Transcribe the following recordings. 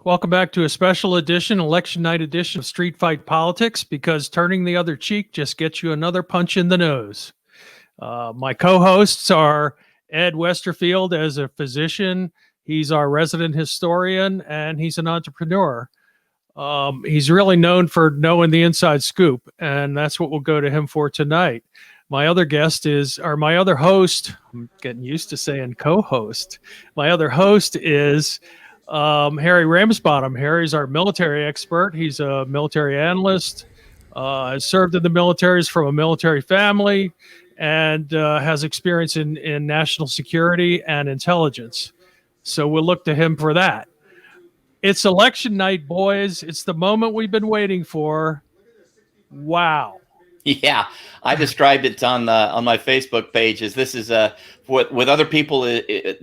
Welcome back to a special edition, election night edition of Street Fight Politics, because turning the other cheek just gets you another punch in the nose. My co-hosts are Ed Westerfield as a physician. He's our resident historian, and he's an entrepreneur. He's really known for knowing the inside scoop, and that's what we'll go to him for tonight. My other host, I'm getting used to saying co-host. My other host is Harry Ramsbottom. Harry's our military expert. He's a military analyst, has served in the military, from a military family, and has experience in national security and intelligence. So we'll look to him for that. It's election night, boys. It's the moment we've been waiting for. Wow. Yeah, I described it on my Facebook page as this is with other people the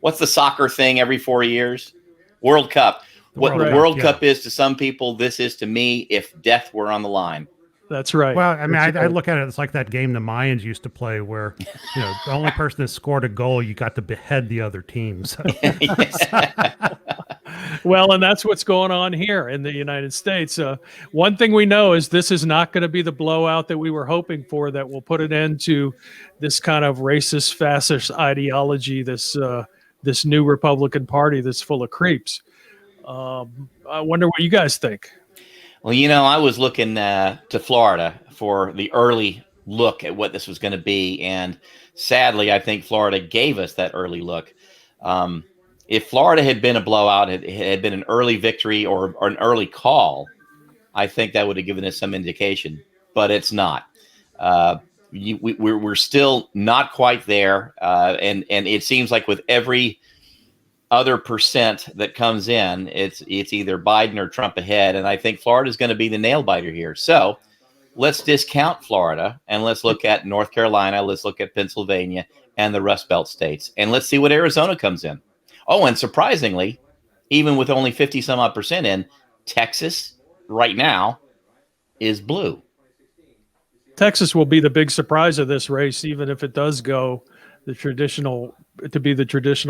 what's the soccer thing every 4 years? World Cup. What the World Cup is to some people, this is to me if death were on the line. That's right. Well, I mean, I look at it, it's like that game the Mayans used to play where, the only person that scored a goal, you got to behead the other team. So. Well, and that's what's going on here in the United States. One thing we know is this is not going to be the blowout that we were hoping for that will put an end to this kind of racist, fascist ideology, this new Republican Party that's full of creeps. I wonder what you guys think. Well, I was looking to Florida for the early look at what this was going to be. And sadly, I think Florida gave us that early look. If Florida had been a blowout, it had been an early victory or an early call, I think that would have given us some indication. But it's not. We're still not quite there. And it seems like with every other percent that comes in, it's either Biden or Trump ahead. And I think Florida is going to be the nail biter here. So let's discount Florida and let's look at North Carolina. Let's look at Pennsylvania and the Rust Belt states. And let's see what Arizona comes in. Oh, and surprisingly, even with only 50 some odd percent in, Texas right now is blue. Texas will be the big surprise of this race, even if it does go the traditional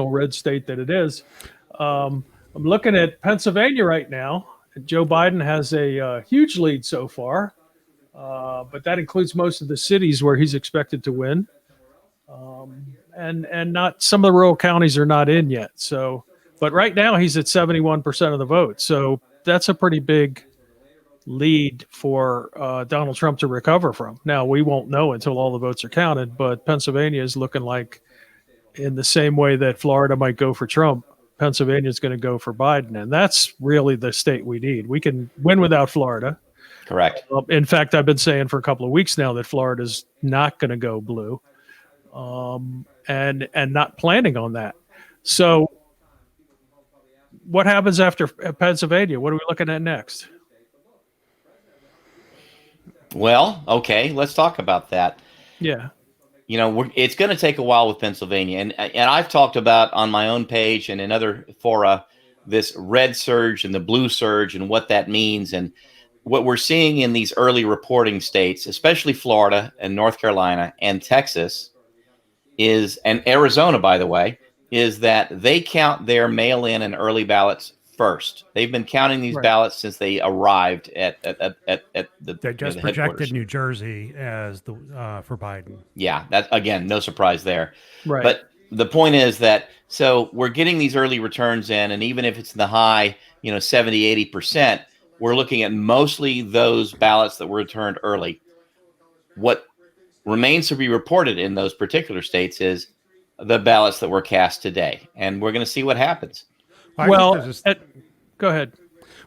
red state that it is. I'm looking at Pennsylvania right now. Joe Biden has a huge lead so far, but that includes most of the cities where he's expected to win. And not some of the rural counties are not in yet. So, but right now he's at 71% of the vote. So that's a pretty big lead for Donald Trump to recover from. Now, we won't know until all the votes are counted, but Pennsylvania is looking like, in the same way that Florida might go for Trump, Pennsylvania is going to go for Biden. And that's really the state we need. We can win without Florida. Correct. In fact, I've been saying for a couple of weeks now that Florida's not going to go blue. And not planning on that. So what happens after Pennsylvania? What are we looking at next? Well, okay, let's talk about that. Yeah. It's going to take a while with Pennsylvania. And I've talked about on my own page and in other fora, this red surge and the blue surge and what that means. And what we're seeing in these early reporting states, especially Florida and North Carolina and Texas, and Arizona, by the way, is that they count their mail-in and early ballots first. They've been counting these ballots since they arrived at the. They just projected New Jersey as the for Biden. Yeah, that again, no surprise there. Right. But the point is that so we're getting these early returns in, and even if it's in the high, 70, 80%, we're looking at mostly those ballots that were returned early. What remains to be reported in those particular states is the ballots that were cast today. And we're going to see what happens. Well, go ahead.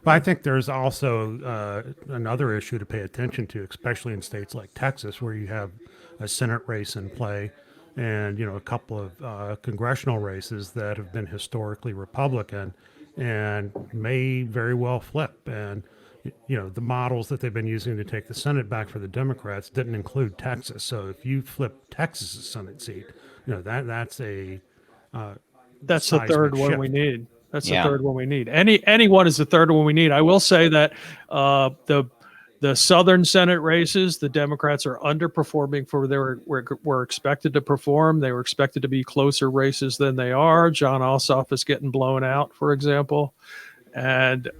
Well, I think there's also another issue to pay attention to, especially in states like Texas, where you have a Senate race in play and, a couple of congressional races that have been historically Republican and may very well flip. And the models that they've been using to take the Senate back for the Democrats didn't include Texas. So if you flip Texas's Senate seat, that's a that's the third one we need. That's the third one we need. Any one is the third one we need. I will say that the The Southern Senate races, the Democrats are underperforming for their were expected to perform. They were expected to be closer races than they are. John Ossoff is getting blown out, for example. And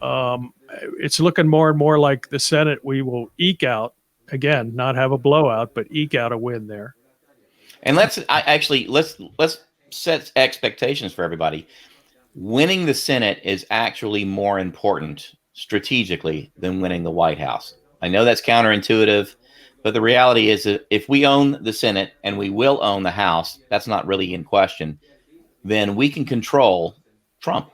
it's looking more and more like the Senate, we will eke out, again, not have a blowout, but eke out a win there. And let's set expectations for everybody. Winning the Senate is actually more important strategically than winning the White House. I know that's counterintuitive, but the reality is that if we own the Senate and we will own the House, that's not really in question, then we can control Trump.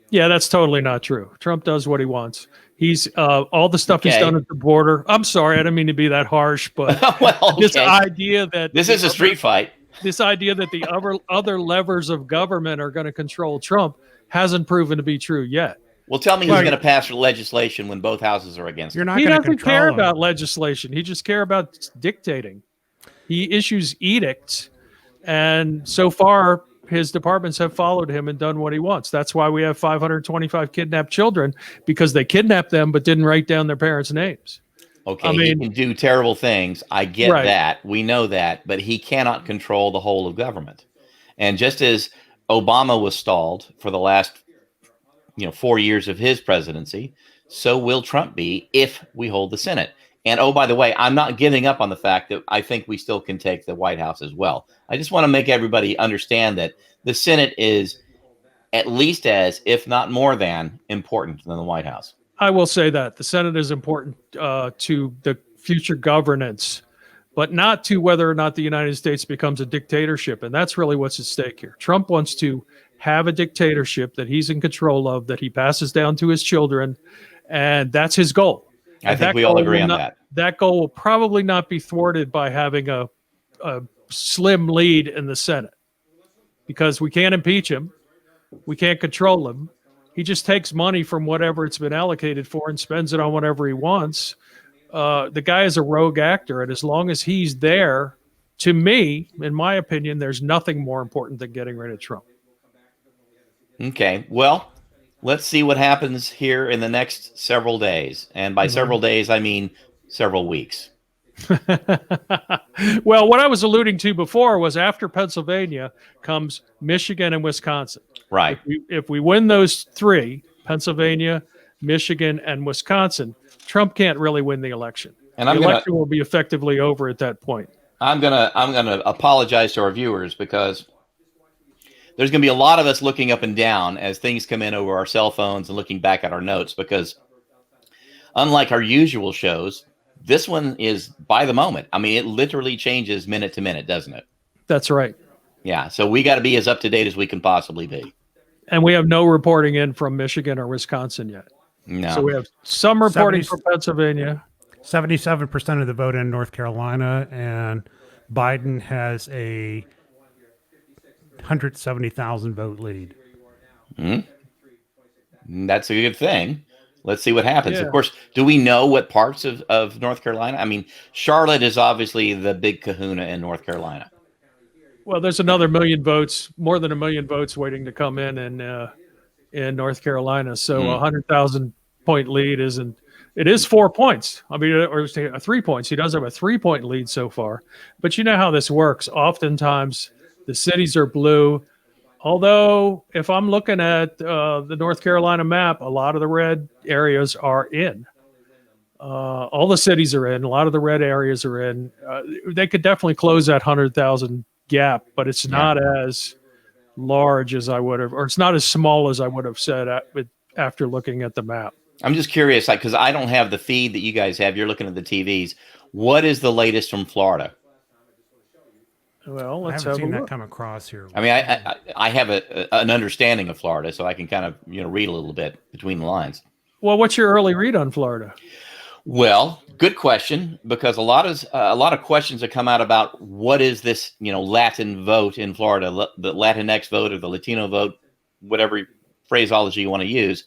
Yeah, that's totally not true. Trump does what he wants. He's all the stuff he's done at the border. I'm sorry, I didn't mean to be that harsh, but this idea that this is a street fight. This idea that the other levers of government are going to control Trump hasn't proven to be true yet. Well, tell me who's going to pass legislation when both houses are against him. He doesn't care about legislation. He just cares about dictating. He issues edicts, and so far, his departments have followed him and done what he wants. That's why we have 525 kidnapped children, because they kidnapped them but didn't write down their parents' names. Okay, I mean, he can do terrible things. I get that. We know that. But he cannot control the whole of government. And just as Obama was stalled for the last 4 years of his presidency, so will Trump be if we hold the Senate. And, oh, by the way, I'm not giving up on the fact that I think we still can take the White House as well. I just want to make everybody understand that the Senate is at least as, if not more than, important than the White House. I will say that the Senate is important to the future governance, but not to whether or not the United States becomes a dictatorship. And that's really what's at stake here. Trump wants to have a dictatorship that he's in control of, that he passes down to his children, and that's his goal. I think we all agree on that. That goal will probably not be thwarted by having a slim lead in the Senate, because we can't impeach him. We can't control him. He just takes money from whatever it's been allocated for and spends it on whatever he wants. The guy is a rogue actor, and as long as he's there, to me, in my opinion, there's nothing more important than getting rid of Trump. Okay, well, let's see what happens here in the next several days. And by several days, I mean several weeks. Well, what I was alluding to before was after Pennsylvania comes Michigan and Wisconsin. Right. If we win those three, Pennsylvania, Michigan, and Wisconsin, Trump can't really win the election. And the election will be effectively over at that point. I'm gonna apologize to our viewers, because there's going to be a lot of us looking up and down as things come in over our cell phones and looking back at our notes, because unlike our usual shows, this one is by the moment. I mean, it literally changes minute to minute, doesn't it? That's right. Yeah. So we got to be as up to date as we can possibly be. And we have no reporting in from Michigan or Wisconsin yet. No. So we have some reporting from Pennsylvania. 77% of the vote in North Carolina, and Biden has a 170,000 vote lead. That's a good thing. Let's see what happens. Yeah. Of course, do we know what parts of North Carolina? I mean, Charlotte is obviously the big kahuna in North Carolina. Well, there's another million votes, more than 1 million votes waiting to come in North Carolina. So 100,000 point lead it is 4 points. I mean, or 3 points. He does have a 3-point lead so far. But you know how this works. Oftentimes, the cities are blue. Although, if I'm looking at the North Carolina map, a lot of the red areas are in. All the cities are in. A lot of the red areas are in. They could definitely close that 100,000 gap, but it's not as large as I would have, or it's not as small as I would have said after looking at the map. I'm just curious, because I don't have the feed that you guys have. You're looking at the TVs. What is the latest from Florida? Well, let's I haven't seen that come across here. I mean, I have an understanding of Florida, so I can kind of read a little bit between the lines. Well, what's your early read on Florida? Well, good question, because a lot of questions have come out about what is this Latin vote in Florida, the Latinx vote or the Latino vote, whatever phraseology you want to use.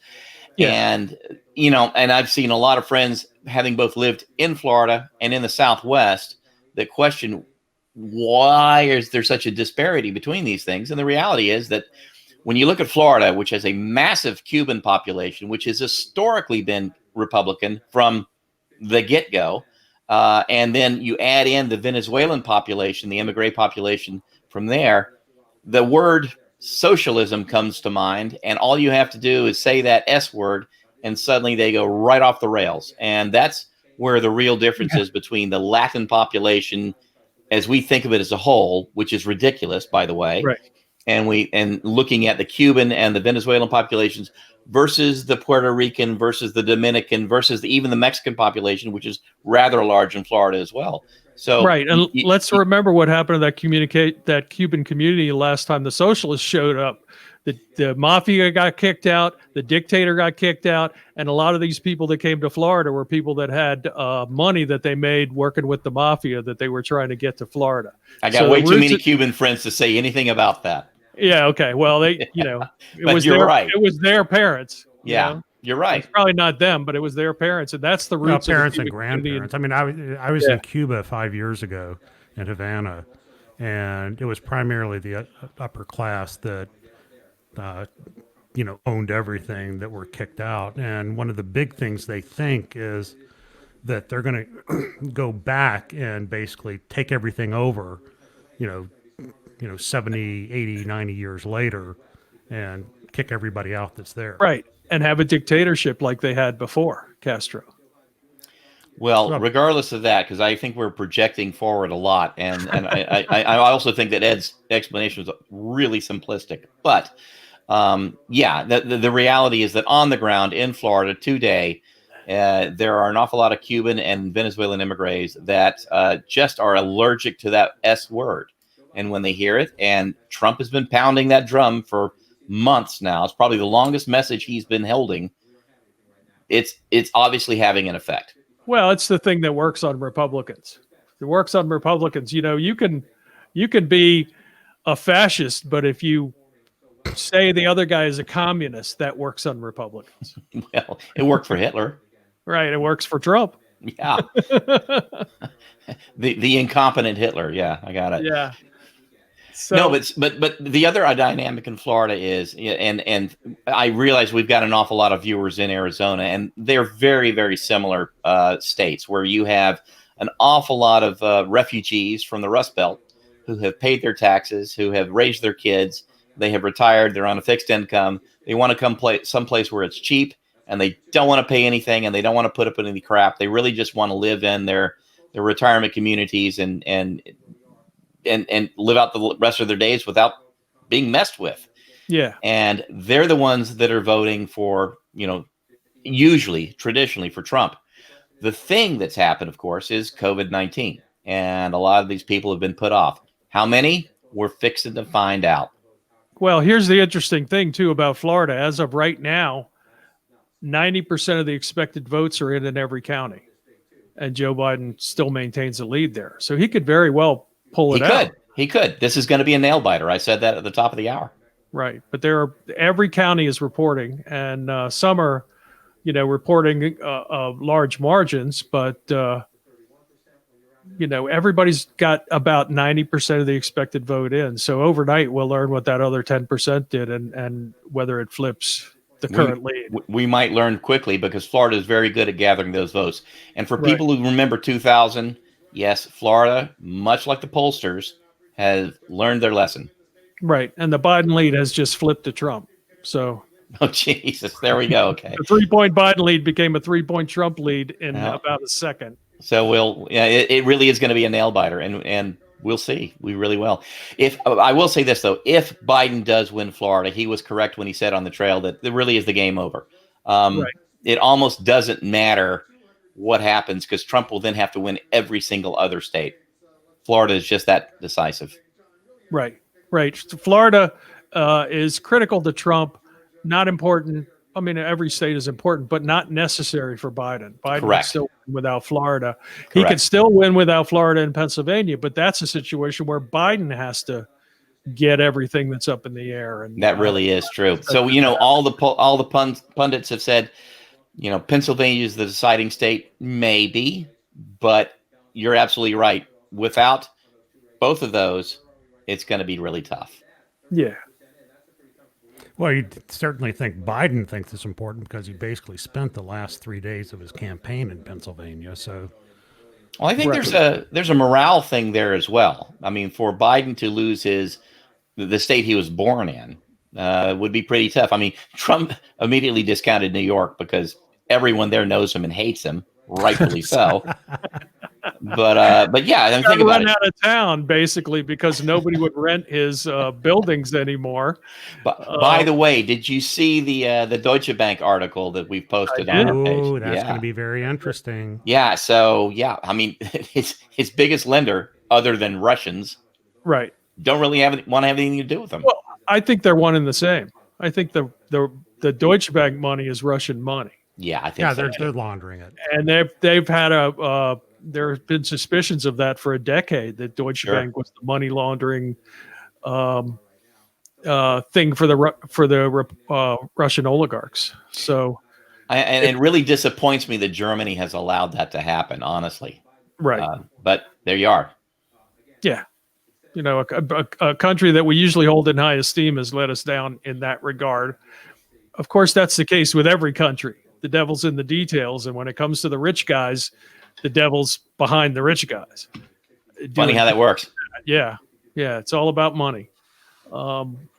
Yeah. And and I've seen a lot of friends, having both lived in Florida and in the Southwest, that question, why is there such a disparity between these things? And the reality is that when you look at Florida, which has a massive Cuban population, which has historically been Republican from the get-go. And then you add in the Venezuelan population, the immigrant population from there, the word socialism comes to mind. And all you have to do is say that S word, and suddenly they go right off the rails. And that's where the real difference is between the Latin population, as we think of it as a whole, which is ridiculous, by the way, Right. and looking at the Cuban and the Venezuelan populations versus the Puerto Rican versus the Dominican versus even the Mexican population, which is rather large in Florida as well. So Right. And let's remember what happened to that Cuban community last time the socialists showed up. The mafia got kicked out, the dictator got kicked out, and a lot of these people that came to Florida were people that had money that they made working with the mafia that they were trying to get to Florida. I got way too many Cuban friends to say anything about that. Yeah. Okay. Well, it was right. It was their parents. Yeah, you're right. It's probably not them, but it was their parents, and that's the roots. Parents and grandparents. I mean, I was in Cuba 5 years ago in Havana, and it was primarily the upper class that owned everything that were kicked out. And one of the big things they think is that they're going to go back and basically take everything over, 70, 80, 90 years later and kick everybody out that's there. Right. And have a dictatorship like they had before Castro. Well, regardless of that, because I think we're projecting forward a lot, and I also think that Ed's explanation was really simplistic. But the reality is that on the ground in Florida today, there are an awful lot of Cuban and Venezuelan immigrants that just are allergic to that S word. And when they hear it, and Trump has been pounding that drum for months now, it's probably the longest message he's been holding. It's obviously having an effect. Well, it's the thing that works on Republicans. It works on Republicans. You can be a fascist, but if you say the other guy is a communist, that works on Republicans. Well, it worked for Hitler. Right. It works for Trump. Yeah. the incompetent Hitler. Yeah, I got it. Yeah. So, no, but the other dynamic in Florida is, and I realize we've got an awful lot of viewers in Arizona, and they're very, very similar states where you have an awful lot of refugees from the Rust Belt who have paid their taxes, who have raised their kids, they have retired, they're on a fixed income, they want to come someplace where it's cheap, and they don't want to pay anything, and they don't want to put up with any crap. They really just want to live in their retirement communities and live out the rest of their days without being messed with. Yeah. And they're the ones that are voting for, traditionally for Trump. The thing that's happened, of course, is COVID-19. And a lot of these people have been put off. How many? We're fixing to find out. Well, here's the interesting thing, too, about Florida. As of right now, 90% of the expected votes are in every county. And Joe Biden still maintains the lead there. So he could very well pull it out. He could. This is going to be a nail biter. I said that at the top of the hour. Right. But every county is reporting, and some are, reporting large margins, but, everybody's got about 90% of the expected vote in. So overnight, we'll learn what that other 10% did and whether it flips the current lead. We might learn quickly because Florida is very good at gathering those votes. And for people who remember 2000, yes, Florida, much like the pollsters, has learned their lesson. Right. And the Biden lead has just flipped to Trump. So. Oh, Jesus. There we go. Okay. The 3-point Biden lead became a 3-point Trump lead in about a second. So it really is going to be a nail biter, and we'll see. We really will. If I will say this, though, if Biden does win Florida, he was correct when he said on the trail that it really is the game over. It almost doesn't matter what happens because Trump will then have to win every single other state. Florida is just that decisive. Right. Florida is critical to Trump, not important. I mean, every state is important, but not necessary for Biden. Biden can still win without Florida. Correct. He could still win without Florida and Pennsylvania, but that's a situation where Biden has to get everything that's up in the air. And that really is true. So, all the pundits have said, Pennsylvania is the deciding state, maybe, but you're absolutely right. Without both of those, it's going to be really tough. Yeah. Well, you certainly think Biden thinks it's important because he basically spent the last 3 days of his campaign in Pennsylvania. So, Well, I think Right. there's a morale thing there as well. I mean, for Biden to lose the state he was born in would be pretty tough. I mean, Trump immediately discounted New York because everyone there knows him and hates him, rightfully so. But yeah, I mean, Got think about run it. out of town basically because nobody would rent his buildings anymore. But by Uh, the way, did you see the Deutsche Bank article that we've I posted on did. our page? oh, that's going to Yeah, be very interesting. yeah. So yeah, I mean, his biggest lender, other than Russians, Right. don't really want to have anything to do with them. Well, I think they're one and the same. I think the Deutsche Bank money is Russian money, Yeah, I think Yeah, so. they're laundering it. and they've had there have been suspicions of that for a decade. That Deutsche Sure. Bank was the money laundering um, thing for the Russian oligarchs. So And it really disappoints me that Germany has allowed that to happen, honestly. right, But there you are. yeah, a country that we usually hold in high esteem has let us down in that regard. Of course, that's the case with every country. The devil's in the details, and when it comes to the rich guys, the devil's behind the rich guys. Funny how that works. Yeah, yeah, it's all about money. Um,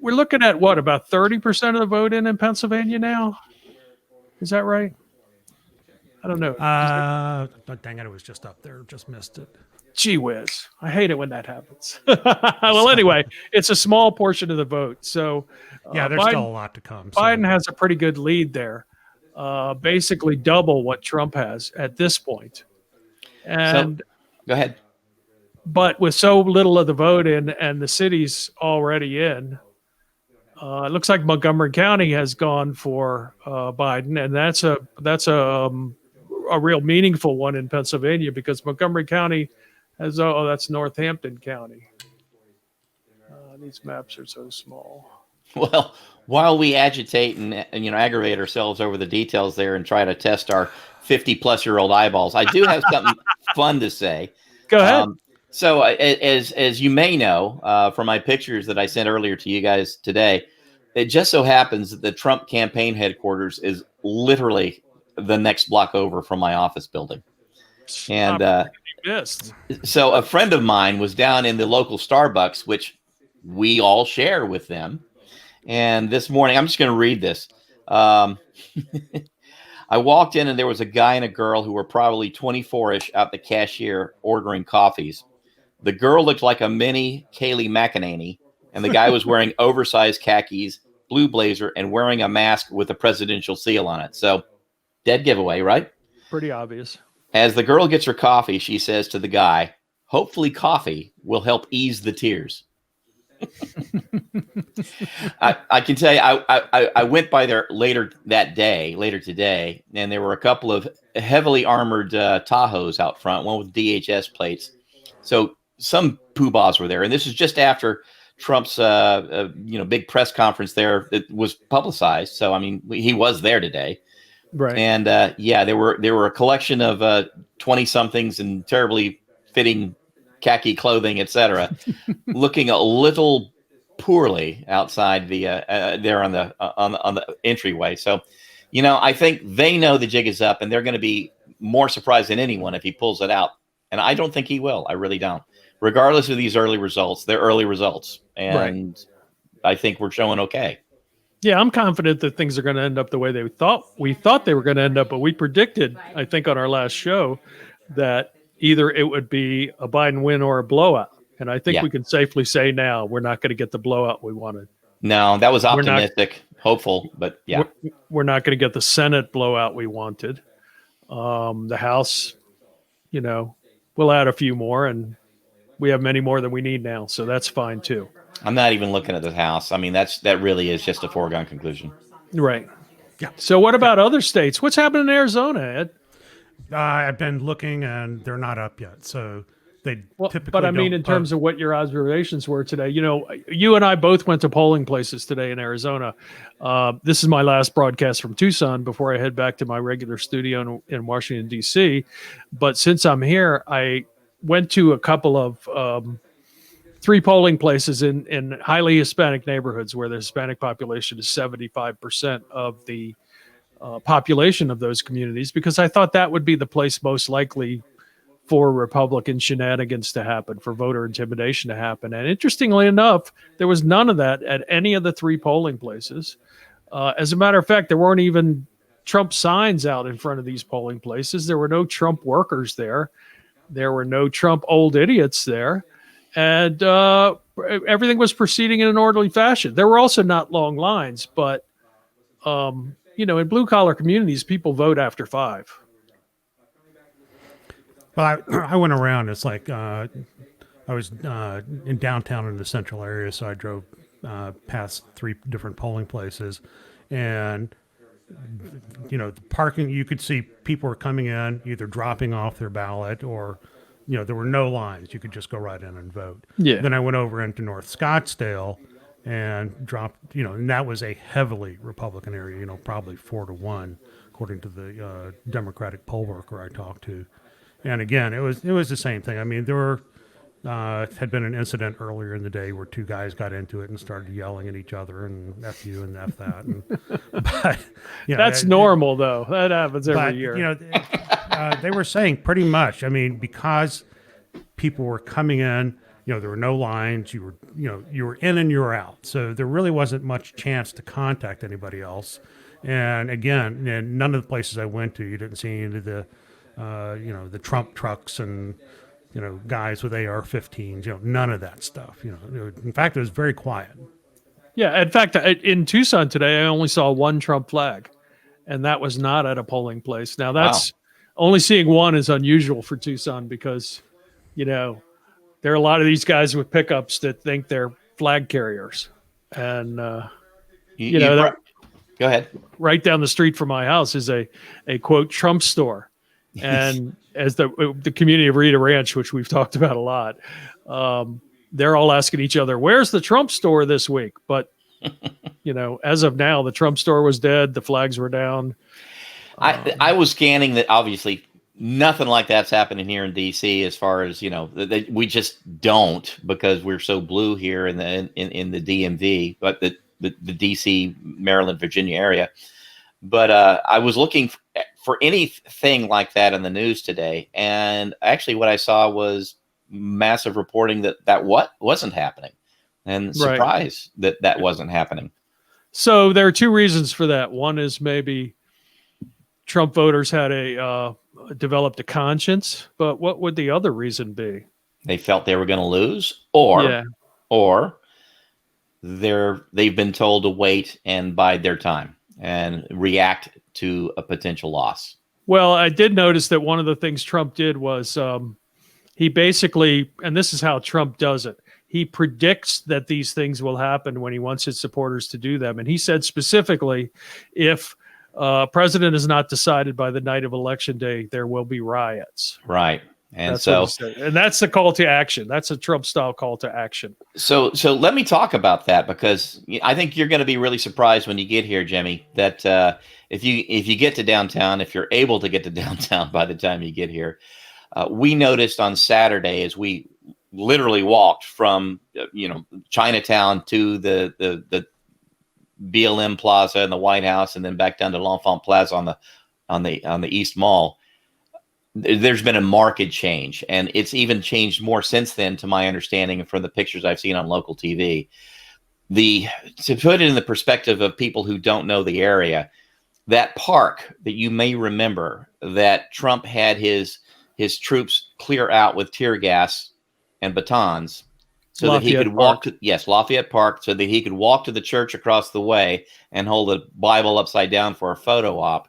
we're looking at what, about 30% of the vote in Pennsylvania now? Is that right? I don't know. Dang it, it was just up there. Just missed it. Gee whiz. I hate it when that happens. Well, anyway, it's a small portion of the vote. So Yeah, there's Biden, still a lot to come. So. Biden has a pretty good lead there, basically double what Trump has at this point. And Go ahead. but with so little of the vote in and the city's already in, it looks like Montgomery County has gone for Biden, and that's a real meaningful one in Pennsylvania because Montgomery County has that's Northampton County. These maps are so small. Well, while we agitate and aggravate ourselves over the details there and try to test our 50-plus-year-old eyeballs, I do have something fun to say. Go ahead. So as you may know from my pictures that I sent earlier to you guys today, it just so happens that the Trump campaign headquarters is literally the next block over from my office building. And Missed. so a friend of mine was down in the local Starbucks, which we all share with them. And this morning, I'm just going to read this. I walked in and there was a guy and a girl who were probably 24-ish out the cashier ordering coffees. The girl looked like a mini Kaylee McEnany, and the guy was wearing oversized khakis, blue blazer, and wearing a mask with a presidential seal on it. So dead giveaway, right? Pretty obvious. As the girl gets her coffee, she says to the guy, "Hopefully coffee will help ease the tears." I can tell you, I went by there later today, and there were a couple of heavily armored Tahoes out front, one with DHS plates. So some poobahs were there, and this is just after Trump's big press conference there that was publicized. So I mean, he was there today, Right. and there were a collection of 20-somethings in terribly fitting khaki clothing, etc., looking a little poorly outside the there on the entryway. So, I think they know the jig is up, and they're going to be more surprised than anyone if he pulls it out. And I don't think he will. I really don't. Regardless of these early results, they're early results, and I think we're showing okay. Yeah, I'm confident that things are going to end up the way we thought they were going to end up, but we predicted, I think, on our last show that either it would be a Biden win or a blowout. And I think we can safely say now we're not going to get the blowout we wanted. No, that was optimistic, hopeful, but yeah. We're not going to get the Senate blowout we wanted. The House, we'll add a few more, and we have many more than we need now. So that's fine too. I'm not even looking at the House. I mean, that really is just a foregone conclusion. Right. Yeah. So what about other states? What's happening in Arizona, Ed? I've been looking, and they're not up yet. So they typically. But I mean, in terms of what your observations were today, you and I both went to polling places today in Arizona. This is my last broadcast from Tucson before I head back to my regular studio in Washington, D.C. But since I'm here, I went to a couple of three polling places in highly Hispanic neighborhoods where the Hispanic population is 75% of the population of those communities, because I thought that would be the place most likely for Republican shenanigans to happen, for voter intimidation to happen. And interestingly enough, there was none of that at any of the three polling places. As a matter of fact, there weren't even Trump signs out in front of these polling places. There were no Trump workers there. There were no Trump old idiots there. And everything was proceeding in an orderly fashion. There were also not long lines, but, in blue-collar communities, people vote after 5. Well, I went around. It's like I was in downtown in the central area, so I drove past 3 different polling places, and the parking. You could see people were coming in, either dropping off their ballot, or there were no lines. You could just go right in and vote. Yeah. Then I went over into North Scottsdale and dropped. And that was a heavily Republican area. Probably 4-1, according to the Democratic poll worker I talked to. And again, it was the same thing. I mean, there had been an incident earlier in the day where 2 guys got into it and started yelling at each other and F you and F that. But that's normal, though. That happens every year. They were saying pretty much. I mean, because people were coming in, there were no lines. You were in and you were out. So there really wasn't much chance to contact anybody else. And again, none of the places I went to, you didn't see any of the the Trump trucks and, guys with AR-15s, none of that stuff. In fact, it was very quiet. Yeah. In fact, in Tucson today, I only saw 1 Trump flag, and that was not at a polling place. Now, that's only seeing 1 is unusual for Tucson because, there are a lot of these guys with pickups that think they're flag carriers. And, go ahead. Right down the street from my house is a quote Trump store. And as the community of Rita Ranch, which we've talked about a lot, they're all asking each other, where's the Trump store this week? But, as of now, the Trump store was dead. The flags were down. I was scanning that. Obviously, nothing like that's happening here in D.C. as far as, we just don't, because we're so blue here in the DMV, but the D.C., Maryland, Virginia area. But I was looking for anything like that in the news today. And actually what I saw was massive reporting that wasn't happening, and surprise that wasn't happening. So there are 2 reasons for that. One is maybe Trump voters had developed a conscience, but what would the other reason be? They felt they were going to lose, or they've been told to wait and bide their time and react to a potential loss. Well, I did notice that one of the things Trump did was he basically, and this is how Trump does it, he predicts that these things will happen when he wants his supporters to do them. And he said specifically, if president is not decided by the night of election day, there will be riots. Right. And that's the call to action. That's a Trump style call to action. So let me talk about that, because I think you're going to be really surprised when you get here, Jimmy, that if you get to downtown, if you're able to get to downtown by the time you get here, we noticed on Saturday as we literally walked from Chinatown to the BLM Plaza and the White House, and then back down to L'Enfant Plaza on the East Mall. There's been a marked change, and it's even changed more since then, to my understanding, and from the pictures I've seen on local TV. To put it in the perspective of people who don't know the area, that park that you may remember that Trump had his troops clear out with tear gas and batons so Lafayette that he could walk to Lafayette Park, so that he could walk to the church across the way and hold a Bible upside down for a photo op.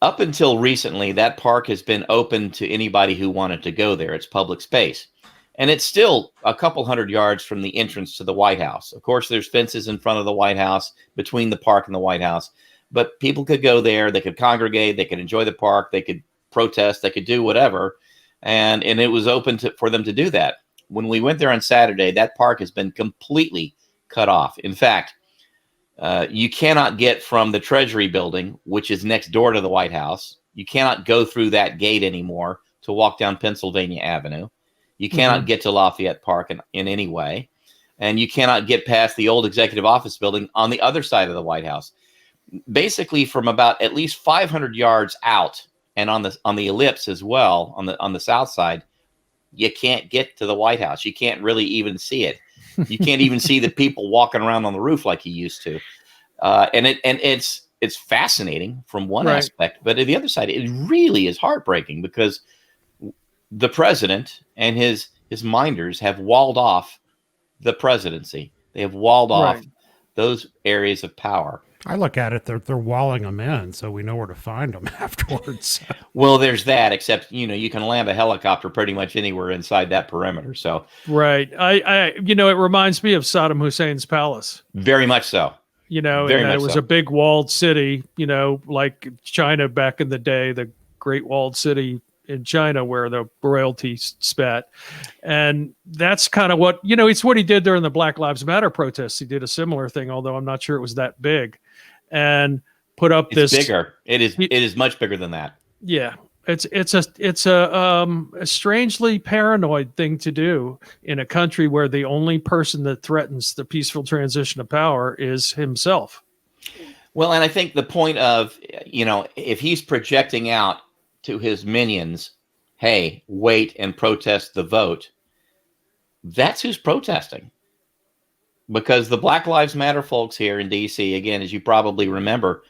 Up until recently, that park has been open to anybody who wanted to go there. It's public space. And it's still a couple hundred yards from the entrance to the White House. Of course, there's fences in front of the White House, between the park and the White House. But people could go there. They could congregate. They could enjoy the park. They could protest. They could do whatever. And it was open for them to do that. When we went there on Saturday, that park has been completely cut off. In fact, you cannot get from the Treasury building, which is next door to the White House. You cannot go through that gate anymore to walk down Pennsylvania Avenue. You cannot get to Lafayette Park in any way. And you cannot get past the old executive office building on the other side of the White House. Basically, from about at least 500 yards out, and on the ellipse as well, on the south side, you can't get to the White House. You can't really even see it. You can't even see the people walking around on the roof like you used to. And it's fascinating from one aspect, but at the other side, it really is heartbreaking because the president and his minders have walled off the presidency. They have walled off those areas of power. I look at it, they're walling them in, so we know where to find them afterwards. Well, there's that, except, you can land a helicopter pretty much anywhere inside that perimeter. So, right. It reminds me of Saddam Hussein's palace. Very much so. It was a big walled city, like China back in the day, the Great Walled City in China where the royalty spat. And that's kind of what, it's what he did during the Black Lives Matter protests. He did a similar thing, although I'm not sure it was that big. And put up it's bigger. It is much bigger than that. Yeah. It's a strangely paranoid thing to do in a country where the only person that threatens the peaceful transition of power is himself. Well, and I think the point of, if he's projecting out to his minions, hey, wait and protest the vote, that's who's protesting. Because the Black Lives Matter folks here in D.C., again, as you probably remember,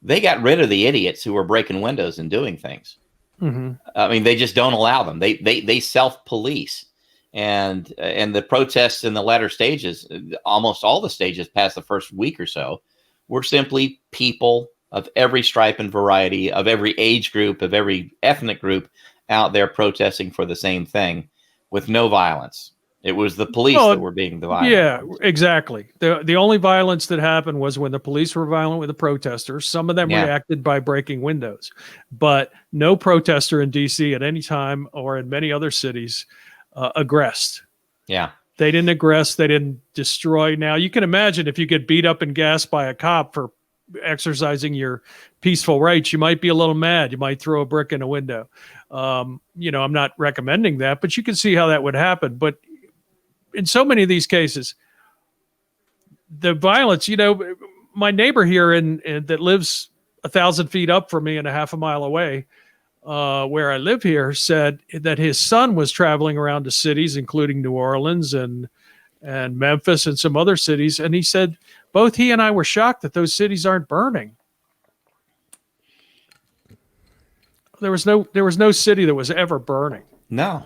they got rid of the idiots who were breaking windows and doing things. Mm-hmm. I mean, they just don't allow them. They self-police. And the protests in the latter stages, almost all the stages past the first week or so, were simply people of every stripe and variety, of every age group, of every ethnic group out there protesting for the same thing with no violence. It was the police that were being the violent. Yeah, exactly. The only violence that happened was when the police were violent with the protesters. Some of them reacted by breaking windows, but no protester in D.C. at any time or in many other cities aggressed. Yeah. They didn't aggress. They didn't destroy. Now, you can imagine if you get beat up and gassed by a cop for exercising your peaceful rights, you might be a little mad. You might throw a brick in a window. I'm not recommending that, but you can see how that would happen. But in so many of these cases, the violence, my neighbor here that lives 1,000 feet up from me and a half a mile away, where I live here, said that his son was traveling around to cities, including New Orleans and Memphis and some other cities. And he said both he and I were shocked that those cities aren't burning. There was no city that was ever burning. No.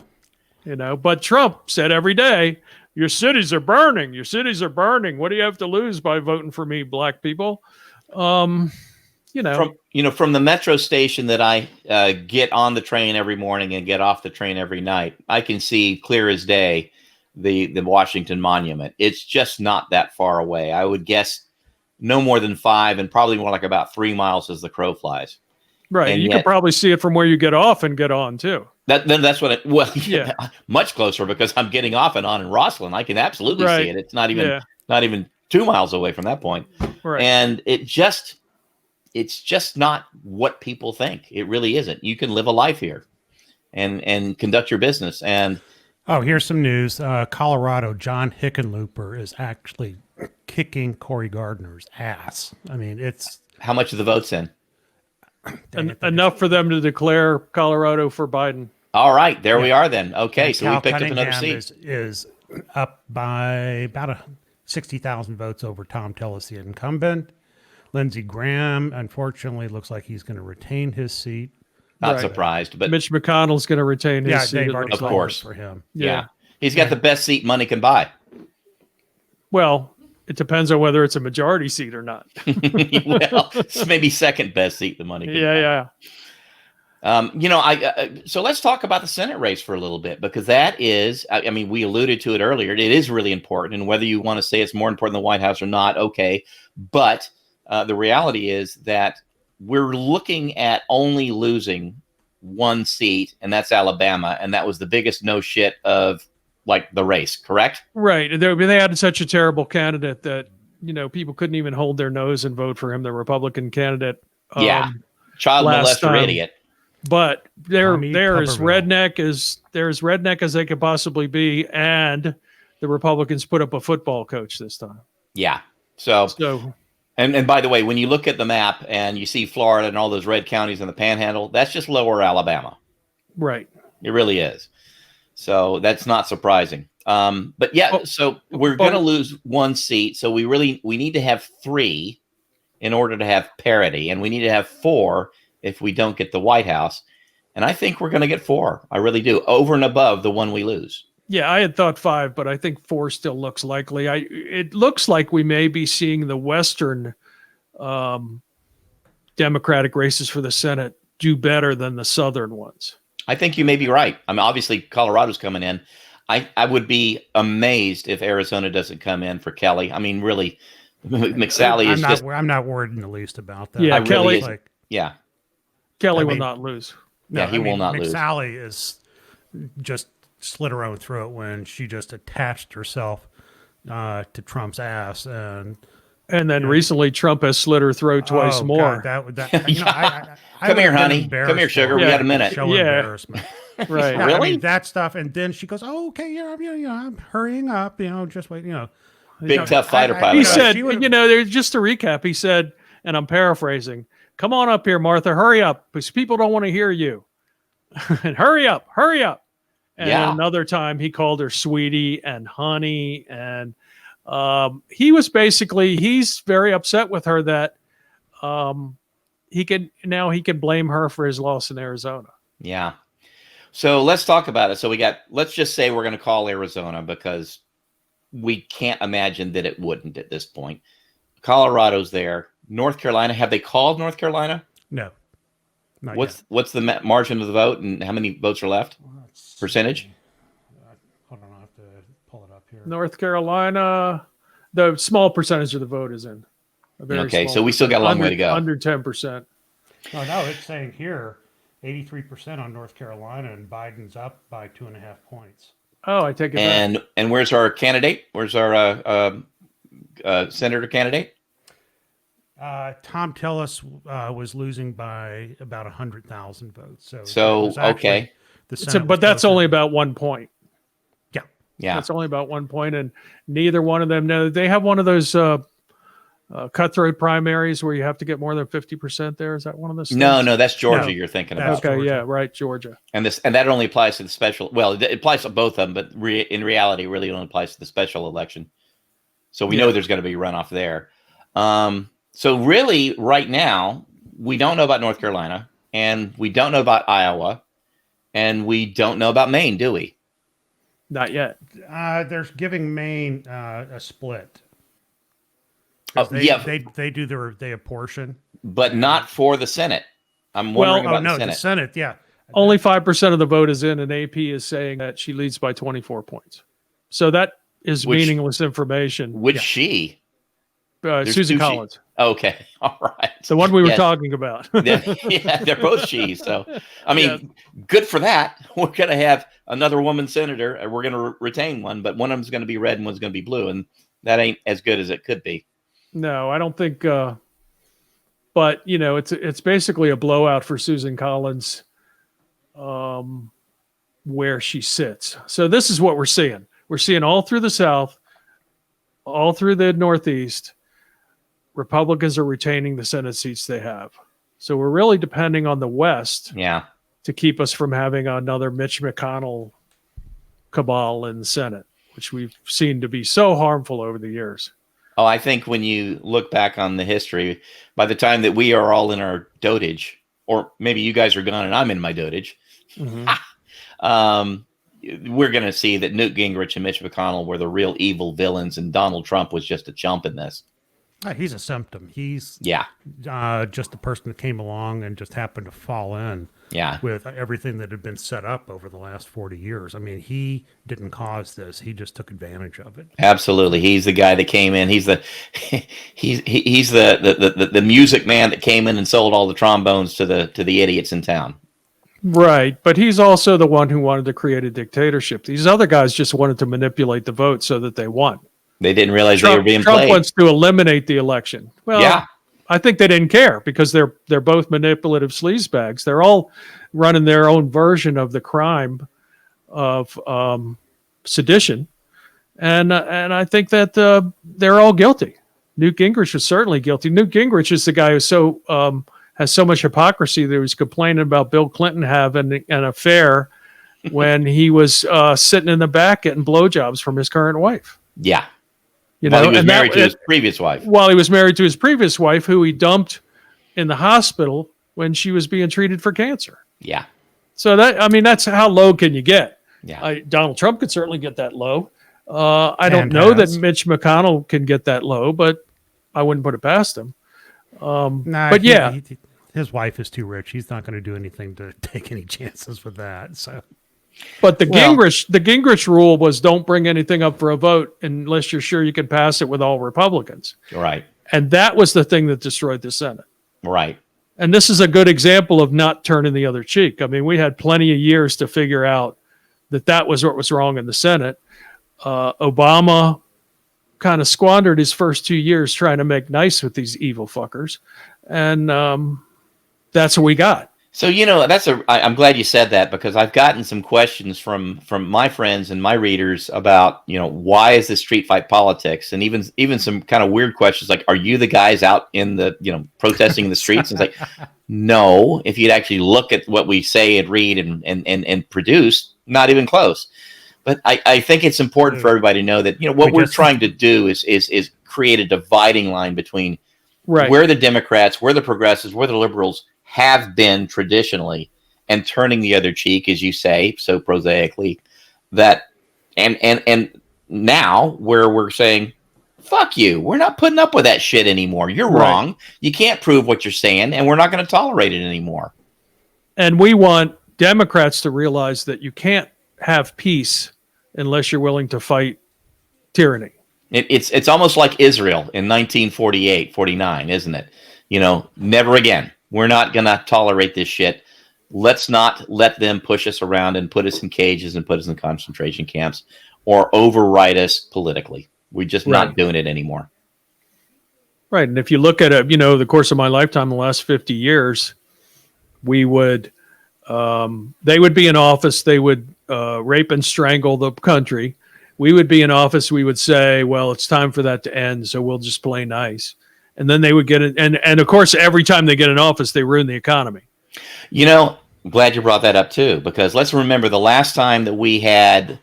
But Trump said every day, your cities are burning. Your cities are burning. What do you have to lose by voting for me, black people? From the metro station that I get on the train every morning and get off the train every night, I can see clear as day the Washington Monument. It's just not that far away. I would guess no more than 5 and probably more like about 3 miles as the crow flies. Right. And you yet, can probably see it from where you get off and get on too. That's what much closer because I'm getting off and on in Rosslyn. I can absolutely see it. It's not even 2 miles away from that point. Right. And it's just not what people think. It really isn't. You can live a life here and conduct your business. And here's some news. Colorado, John Hickenlooper is actually kicking Cory Gardner's ass. I mean, it's how much of the vote's in? Enough for them to declare Colorado for Biden. All right, there we are then. Okay, and so Cal we picked Cunningham up another seat. Is up by about 60,000 votes over Tom Tillis, the incumbent. Lindsey Graham, unfortunately, looks like he's going to retain his seat. Not surprised, but Mitch McConnell's going to retain his seat. They've already of course for him. Yeah. He's got the best seat money can buy. Well, it depends on whether it's a majority seat or not. Well, it's maybe second best seat the money can buy. So let's talk about the Senate race for a little bit, because that is, I mean, we alluded to it earlier. It is really important. And whether you want to say it's more important than the White House or not, okay. But the reality is that we're looking at only losing one seat, and that's Alabama. And that was the biggest no shit of like the race, correct? Right. They had such a terrible candidate that, people couldn't even hold their nose and vote for him, the Republican candidate. Child molester idiot. But they're Tommy as Tuberville. they're as redneck as they could possibly be, and the Republicans put up a football coach this time. Yeah. So So and by the way, when you look at the map and you see Florida and all those red counties in the Panhandle, that's just lower Alabama. right. It really is. So that's not surprising. But yeah, Well, so we're going to lose one seat. So we need to have 3 in order to have parity, and we need to have 4 if we don't get the White House. And I think we're going to get 4. I really do, over and above the one we lose. Yeah, I had thought 5, but I think 4 still looks likely. It looks like we may be seeing the Western Democratic races for the Senate do better than the Southern ones. I think you may be right. I mean, obviously Colorado's coming in. I would be amazed if Arizona doesn't come in for Kelly. I mean, really, McSally is just. I'm not worried in the least about that. Yeah, I really Kelly- is. Yeah. Kelly I will mean- not lose. Yeah, he will not lose. McSally is just slit her own throat when she just attached herself to Trump's ass, and And then recently, Trump has slit her throat twice oh, more. God, that you know, I Come would here, have been honey. embarrassed Come here, for sugar. her. We got a minute. Show Yeah. embarrassment. Right. Yeah, I Really? mean, that stuff, and then she goes, "Oh, okay, yeah, I'm hurrying up, just wait, Big tough fighter pilot. He right? said, she would've- there's just to recap, he said, and I'm paraphrasing, come on up here, Martha, hurry up, because people don't want to hear you. And hurry up. And Yeah. another time he called her sweetie and honey. And he's very upset with her that he can blame her for his loss in Arizona. Yeah. So let's talk about it. So let's just say we're going to call Arizona because we can't imagine that it wouldn't at this point. Colorado's there. North Carolina. Have they called North Carolina? no. Not What's the margin of the vote and how many votes are left? yet. Percentage? Hold on, I have to pull it up here. North Carolina, the small percentage of the vote is in. A very Okay, small so we still got a long percent. way to go. Under 10%. Oh no, it's saying here 83% on North Carolina, and Biden's up by 2.5 points. Oh, I take it back. And where's our candidate? Where's our senator candidate? Tom Tillis was losing by about 100,000 votes. So So, it was actually- okay. the So, Senate but was that's closer. only about 1 point. Yeah. That's only about 1 point, and neither one of them know. They have one of those cutthroat primaries where you have to get more than 50% there. Is that one of those? No, states? that's Georgia No, you're thinking that's about. Okay, Georgia. yeah, right, Georgia. And that only applies to the special. Well, it applies to both of them, but in reality, it really only applies to the special election. So we know there's going to be runoff there. So really, right now, we don't know about North Carolina, and we don't know about Iowa, and we don't know about Maine, do we? Not yet. They're giving Maine a split. Oh, 'Cause yeah, they apportion. but not for the Senate. I'm Well, wondering Oh about no, the Senate. the Senate, yeah. Only 5% of the vote is in, and AP is saying that she leads by 24 points. So that is Which- meaningless information. Which Yeah. she? There's Susan two she- Collins, Okay, all right. the one we were Yes. talking about. They're both she's. So, I mean, good for that. We're going to have another woman senator, and we're going to retain one, but one of them's going to be red and one's going to be blue, and that ain't as good as it could be. No, I don't think. But it's basically a blowout for Susan Collins, where she sits. So this is what we're seeing. We're seeing all through the South, all through the Northeast, Republicans are retaining the Senate seats they have. So we're really depending on the West Yeah. to keep us from having another Mitch McConnell cabal in the Senate, which we've seen to be so harmful over the years. Oh, I think when you look back on the history, by the time that we are all in our dotage, or maybe you guys are gone and I'm in my dotage, we're going to see that Newt Gingrich and Mitch McConnell were the real evil villains, and Donald Trump was just a chump in this. He's a symptom. He's Yeah. just the person that came along and just happened to fall in Yeah. with everything that had been set up over the last 40 years. I mean, he didn't cause this. He just took advantage of it. Absolutely. He's the guy that came in. He's the he's the music man that came in and sold all the trombones to the idiots in town. Right. But he's also the one who wanted to create a dictatorship. These other guys just wanted to manipulate the vote so that they won. They didn't realize they were being Trump played. wants to eliminate the election. Well, Yeah. I think they didn't care because they're both manipulative sleazebags. They're all running their own version of the crime of sedition, and I think that they're all guilty. Newt Gingrich was certainly guilty. Newt Gingrich is the guy who's so has so much hypocrisy that he was complaining about Bill Clinton having an affair when he was sitting in the back getting blowjobs from his current wife. Yeah. You While know, he was and married to his previous wife. While he was married to his previous wife, who he dumped in the hospital when she was being treated for cancer. Yeah. So that's how low can you get? Yeah. Donald Trump could certainly get that low. I don't know that Mitch McConnell can get that low, but I wouldn't put it past him. But yeah, his wife is too rich. He's not going to do anything to take any chances with that. So, but the Gingrich rule was don't bring anything up for a vote unless you're sure you can pass it with all Republicans. Right. And that was the thing that destroyed the Senate. Right. And this is a good example of not turning the other cheek. I mean, we had plenty of years to figure out that was what was wrong in the Senate. Obama kind of squandered his first 2 years trying to make nice with these evil fuckers. And that's what we got. So, I'm glad you said that, because I've gotten some questions from my friends and my readers about, why is this street fight politics? And even some kind of weird questions like, are you the guys out in the, protesting in the streets? And it's like, no, if you'd actually look at what we say and read and produce, not even close. But I think it's important for everybody to know that, what we're trying to do is create a dividing line between where the Democrats, where the progressives, where the liberals have been traditionally, and turning the other cheek, as you say, so prosaically, that and now where we're saying, fuck you, we're not putting up with that shit anymore. You're wrong. You can't prove what you're saying, and we're not going to tolerate it anymore. And we want Democrats to realize that you can't have peace unless you're willing to fight tyranny. It's almost like Israel in 1948, 49, isn't it? Never again. We're not going to tolerate this shit. Let's not let them push us around and put us in cages and put us in concentration camps or override us politically. We're just not doing it anymore. Right. And if you look at the course of my lifetime, the last 50 years, we would, they would be in office. They would rape and strangle the country. We would be in office. We would say, well, it's time for that to end. So we'll just play nice. And then they would get it. And of course, every time they get in office, they ruin the economy. I'm glad you brought that up too, because let's remember the last time that we had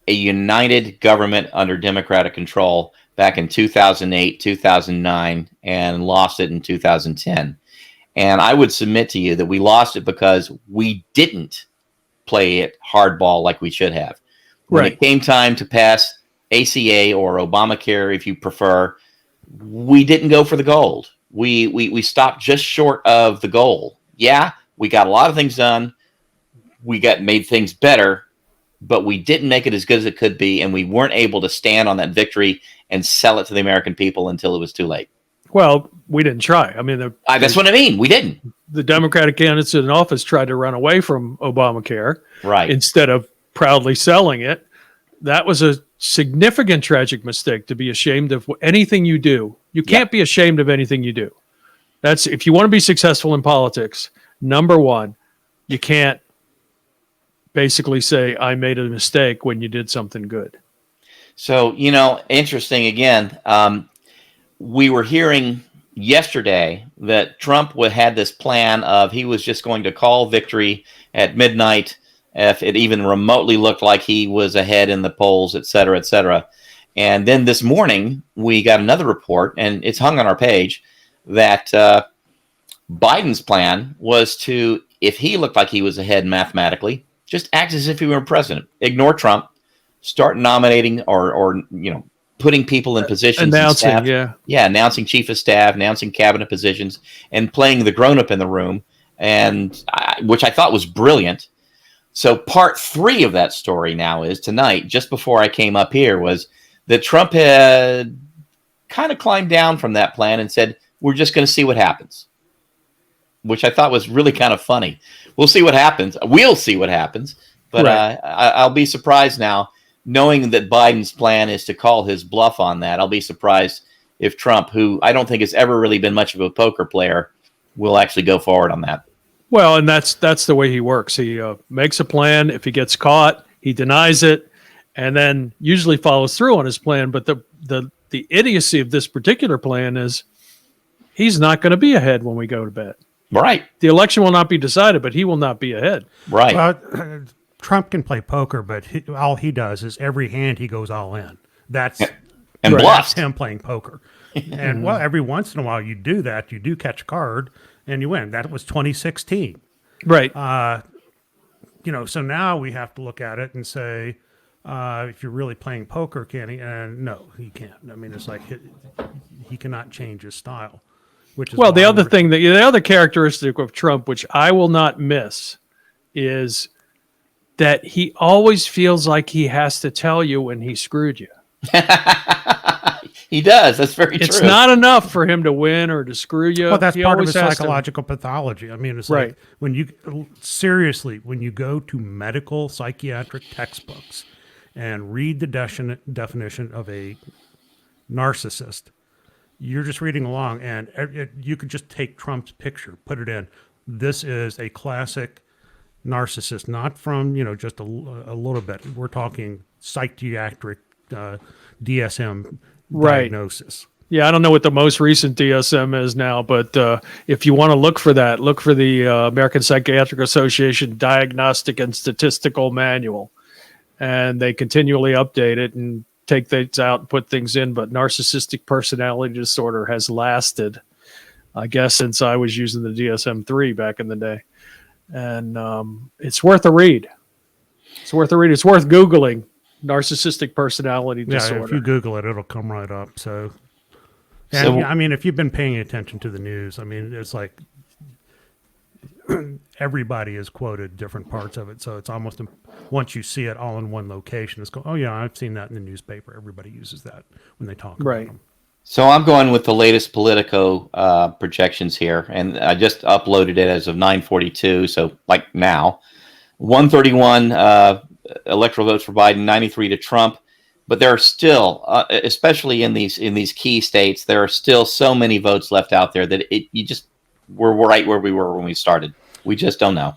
a united government under Democratic control back in 2008, 2009, and lost it in 2010. And I would submit to you that we lost it because we didn't play it hardball like we should have. When it came time to pass ACA or Obamacare, if you prefer, we didn't go for the gold. We stopped just short of the goal. Yeah, we got a lot of things done. We made things better, but we didn't make it as good as it could be, and we weren't able to stand on that victory and sell it to the American people until it was too late. Well, we didn't try. I mean, that's what I mean. We didn't. The Democratic candidates in office tried to run away from Obamacare, right, instead of proudly selling it. That was a significant tragic mistake, to be ashamed of anything you do. You can't be ashamed of anything you do. That's, if you want to be successful in politics, number one, you can't basically say, I made a mistake when you did something good. So, interesting again. We were hearing yesterday that Trump had this plan of he was just going to call victory at midnight if it even remotely looked like he was ahead in the polls, et cetera, et cetera. And then this morning, we got another report, and it's hung on our page, that Biden's plan was to, if he looked like he was ahead mathematically, just act as if he were president. Ignore Trump, start nominating or putting people in positions. Announcing, announcing chief of staff, announcing cabinet positions, and playing the grown-up in the room, and which I thought was brilliant. So part 3 of that story now is tonight, just before I came up here, was that Trump had kind of climbed down from that plan and said, we're just going to see what happens, which I thought was really kind of funny. We'll see what happens. We'll see what happens. But I'll be surprised now, knowing that Biden's plan is to call his bluff on that. I'll be surprised if Trump, who I don't think has ever really been much of a poker player, will actually go forward on that. Well, and that's the way he works. He makes a plan. If he gets caught, he denies it, and then usually follows through on his plan. But the idiocy of this particular plan is he's not going to be ahead when we go to bed. Right. The election will not be decided, but he will not be ahead. Right. Well, Trump can play poker, but all he does is every hand he goes all in. That's and Right. bluffs. That's him playing poker. And well, every once in a while you do that. You do catch a card and you win. That was 2016. Right. So now we have to look at it and say, if you're really playing poker, can he? And no, he can't. I mean, it's like he cannot change his style. Which is Well, the why other we're- thing, the other characteristic of Trump, which I will not miss, is that he always feels like he has to tell you when he screwed you. He does. That's very It's true. not enough for him to win or to screw you. Well, that's He part of always his has to- psychological pathology. I mean, it's Right. like when you go to medical psychiatric textbooks and read the definition of a narcissist, you're just reading along, and you could just take Trump's picture, put it in. This is a classic narcissist, not from just a little bit. We're talking psychiatric DSM Right. diagnosis. Yeah, I don't know what the most recent DSM is now, but if you want to look for that, look for the American Psychiatric Association Diagnostic and Statistical Manual. And they continually update it and take things out and put things in. But narcissistic personality disorder has lasted, I guess, since I was using the DSM-3 back in the day. And it's worth a read. It's worth Googling narcissistic personality disorder. Yeah, if you Google it, it'll come right up. So, So- I mean, if you've been paying attention to the news, I mean, it's like everybody has quoted different parts of it. So it's almost once you see it all in one location, it's go, oh yeah, I've seen that in the newspaper. Everybody uses that when they talk Right. about them. So I'm going with the latest Politico projections here, and I just uploaded it as of 9:42. So like now, 131 electoral votes for Biden, 93 to Trump. But there are still, especially in these key states, there are still so many votes left out there that we're right where we were when we started. We just don't know.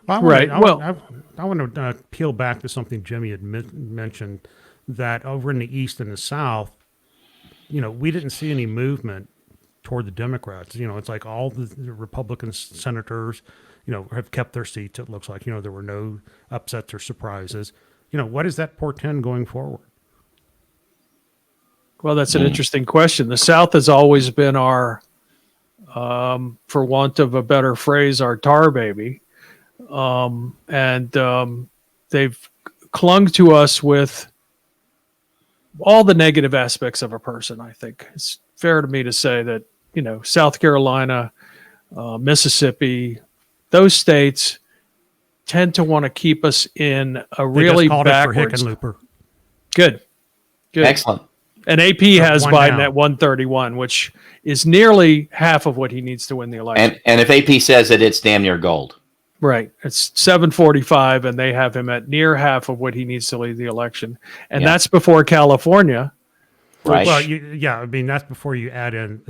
Well, Right, I want to peel back to something Jimmy had mentioned, that over in the East and the South, we didn't see any movement toward the Democrats. It's like all the Republican senators, have kept their seats. It looks like, there were no upsets or surprises. What does that portend going forward? Well, that's an interesting question. The South has always been our, for want of a better phrase, our tar baby. They've clung to us with all the negative aspects of a person. I think it's fair to me to say that, South Carolina, Mississippi, those states tend to want to keep us in a They really just called it for backwards. Hickenlooper. Good. Excellent. And AP has one Biden down. at 131, which is nearly half of what he needs to win the election. And if AP says it, it's damn near gold. Right. It's 745, and they have him at near half of what he needs to lead the election. And Yeah. that's before California. Right. Well, I mean, that's before you add in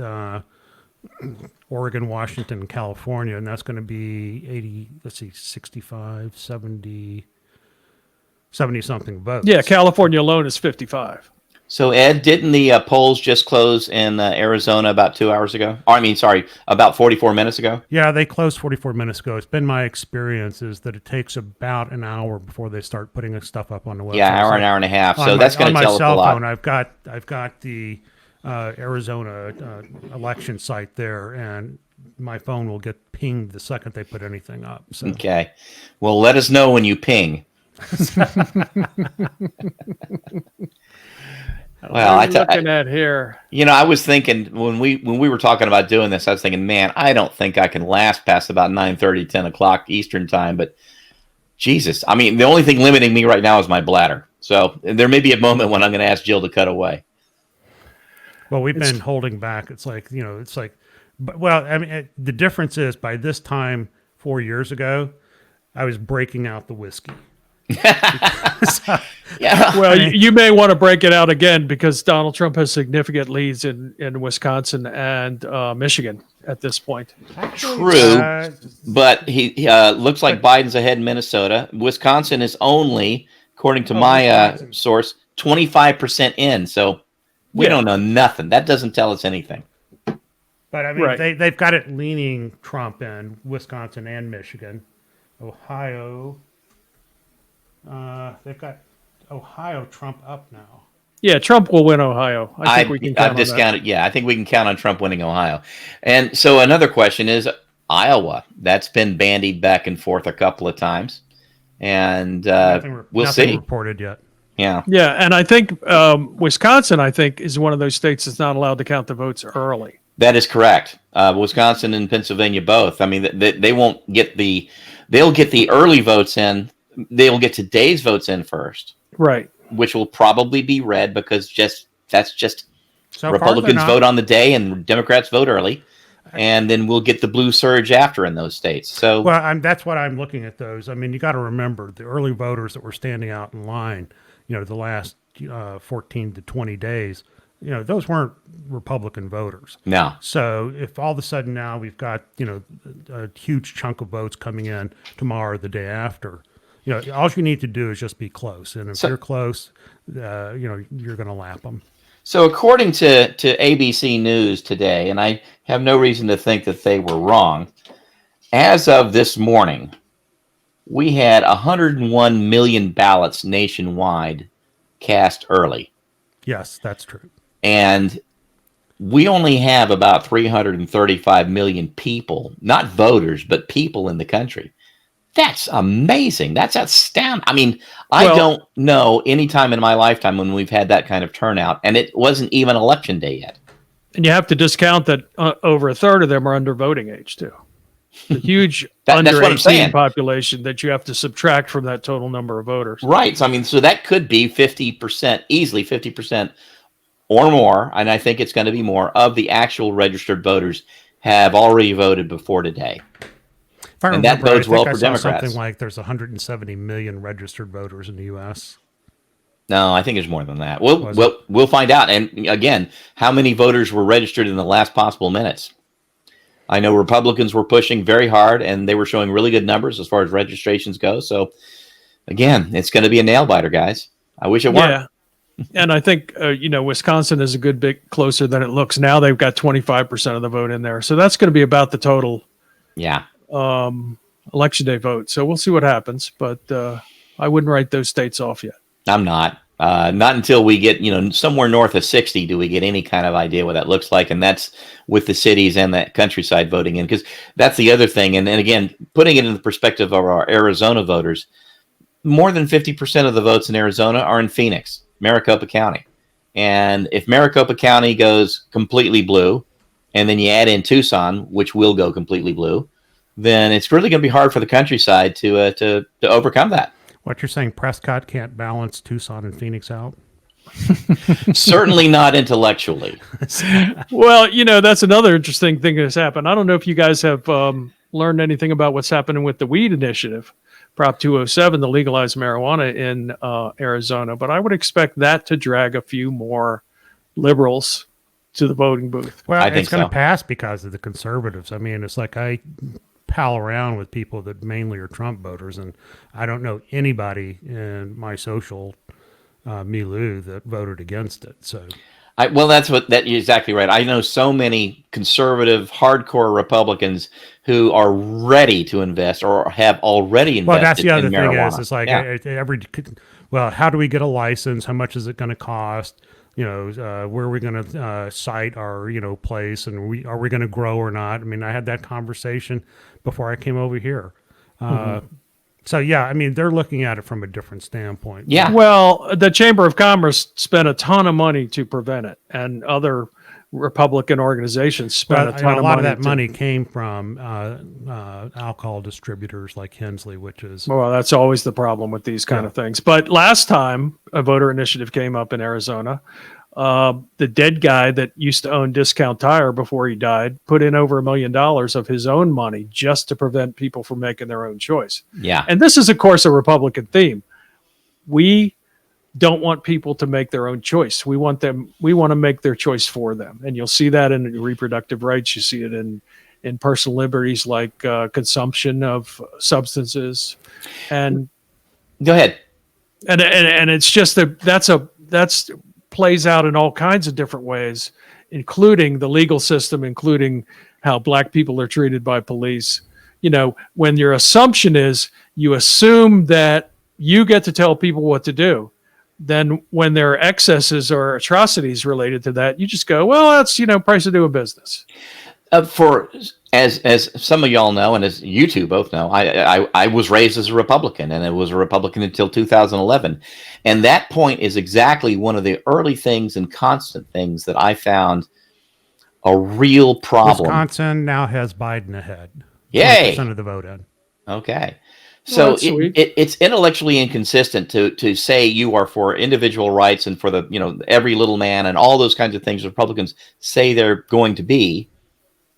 Oregon, Washington, and California, and that's going to be 80, 65, 70 something votes. Yeah, California alone is 55. So Ed, didn't the polls just close in Arizona about 2 hours ago? About 44 minutes ago. Yeah, they closed 44 minutes ago. It's been my experience is that it takes about an hour before they start putting stuff up on the website. Yeah, So an hour and a half. on So my- that's going on to my tell us a cell lot. phone, I've got the Arizona election site there, and my phone will get pinged the second they put anything up. So Okay. Well, let us know when you ping. Well, What are you looking at here? I was thinking when we were talking about doing this, I was thinking, man, I don't think I can last past about 9:30, 10 o'clock Eastern time. But Jesus, I mean, the only thing limiting me right now is my bladder. So there may be a moment when I'm going to ask Jill to cut away. well, we've been holding back. It's like but well, I mean, the difference is by this time 4 years ago, I was breaking out the whiskey. Yeah. Well, you may want to break it out again because Donald Trump has significant leads in Wisconsin and Michigan at this point. True, but he looks like Biden's ahead in Minnesota. Wisconsin is only, according to my Wisconsin. source, 25% in. So we Yeah. don't know nothing. That doesn't tell us anything. But I mean, Right. they've got it leaning Trump in Wisconsin and Michigan. Ohio, they've got Ohio Trump up now. Yeah, Trump will win Ohio. I think we can count I've on that. discounted. Yeah, I think we can count on Trump winning Ohio. And so another question is Iowa. That's been bandied back and forth a couple of times, and we'll nothing see. reported yet. Yeah, Yeah, and I think Wisconsin, I think, is one of those states that's not allowed to count the votes early. that is correct. Wisconsin and Pennsylvania both. I mean, they won't get the. They'll get the early votes in. They'll get today's votes in first, Right. which will probably be red because that's just So Republicans far, they're vote not, on the day and Democrats vote early, and then we'll get the blue surge after in those states. So Well, that's what I'm looking at those. I mean, you got to remember the early voters that were standing out in line. The last 14 to 20 days. Those weren't Republican voters. no, So if all of a sudden now we've got a huge chunk of votes coming in tomorrow or the day after, all you need to do is just be close, and if So- you're close, you're going to lap them. So according to ABC News today, and I have no reason to think that they were wrong, as of this morning, we had 101 million ballots nationwide cast early. Yes, that's true. And we only have about 335 million people, not voters, but people in the country. That's amazing. That's astounding. I mean, I Well- don't know any time in my lifetime when we've had that kind of turnout, and it wasn't even election day yet. And you have to discount that over a third of them are under voting age, too. The huge That's under what I'm 18 saying. population that you have to subtract from that total number of voters. Right. So, I mean, so that could be 50%, easily 50% or more. And I think it's going to be more of the actual registered voters have already voted before today. If I And that remember, bodes I think well I for saw Democrats. Something like there's 170 million registered voters in the U.S. No, I think it's more than that. Was We'll find out. And again, how many voters were registered in the last possible minutes? I know Republicans were pushing very hard, and they were showing really good numbers as far as registrations go. So, again, it's going to be a nail biter, guys. I wish it weren't. Yeah. And I think, Wisconsin is a good bit closer than it looks. Now they've got 25% of the vote in there. So that's going to be about the total Yeah. election day vote. So we'll see what happens. But I wouldn't write those states off yet. I'm not. Not until we get, somewhere north of 60 do we get any kind of idea what that looks like. And that's with the cities and that countryside voting in, because that's the other thing. And again, putting it in the perspective of our Arizona voters, more than 50% of the votes in Arizona are in Phoenix, Maricopa County. And if Maricopa County goes completely blue, and then you add in Tucson, which will go completely blue, then it's really going to be hard for the countryside to overcome that. What you're saying, Prescott can't balance Tucson and Phoenix out? Certainly not intellectually. Well, that's another interesting thing that's happened. I don't know if you guys have learned anything about what's happening with the weed initiative, Prop 207, to legalize marijuana in Arizona. But I would expect that to drag a few more liberals to the voting booth. Well, I think it's going to so. pass because of the conservatives. I mean, it's like I pal around with people that mainly are Trump voters, and I don't know anybody in my social milieu that voted against it. So, That you're exactly right. I know so many conservative, hardcore Republicans who are ready to invest or have already invested well, that's the other in thing marijuana. is, it's like Yeah. how do we get a license? How much is it going to cost? Where are we going to site our, place, and are we going to grow or not? I mean, I had that conversation before I came over here. So yeah, I mean, they're looking at it from a different standpoint. Yeah. Well, the Chamber of Commerce spent a ton of money to prevent it, and other Republican organizations spent But a ton a of lot money. of that money came from alcohol distributors like Hensley, which is Well, that's always the problem with these kind of things. But last time a voter initiative came up in Arizona, the dead guy that used to own Discount Tire before he died put in over $1 million of his own money just to prevent people from making their own choice. Yeah. And this is, of course, a Republican theme. we don't want people to make their own choice. We want to make their choice for them. And you'll see that in reproductive rights. You see it in personal liberties like consumption of substances. And Go ahead. and it's just that's plays out in all kinds of different ways, including the legal system, including how black people are treated by police. When your assumption is you assume that you get to tell people what to do, then when there are excesses or atrocities related to that, you just go, well, that's, price of doing business. As some of y'all know, and as you two both know, I was raised as a Republican, and I was a Republican until 2011. And that point is exactly one of the early things and constant things that I found a real problem. Wisconsin now has Biden ahead. Yay! 20% of the vote in. Okay. Well, So that's sweet. it's intellectually inconsistent to say you are for individual rights and for the every little man and all those kinds of things Republicans say they're going to be,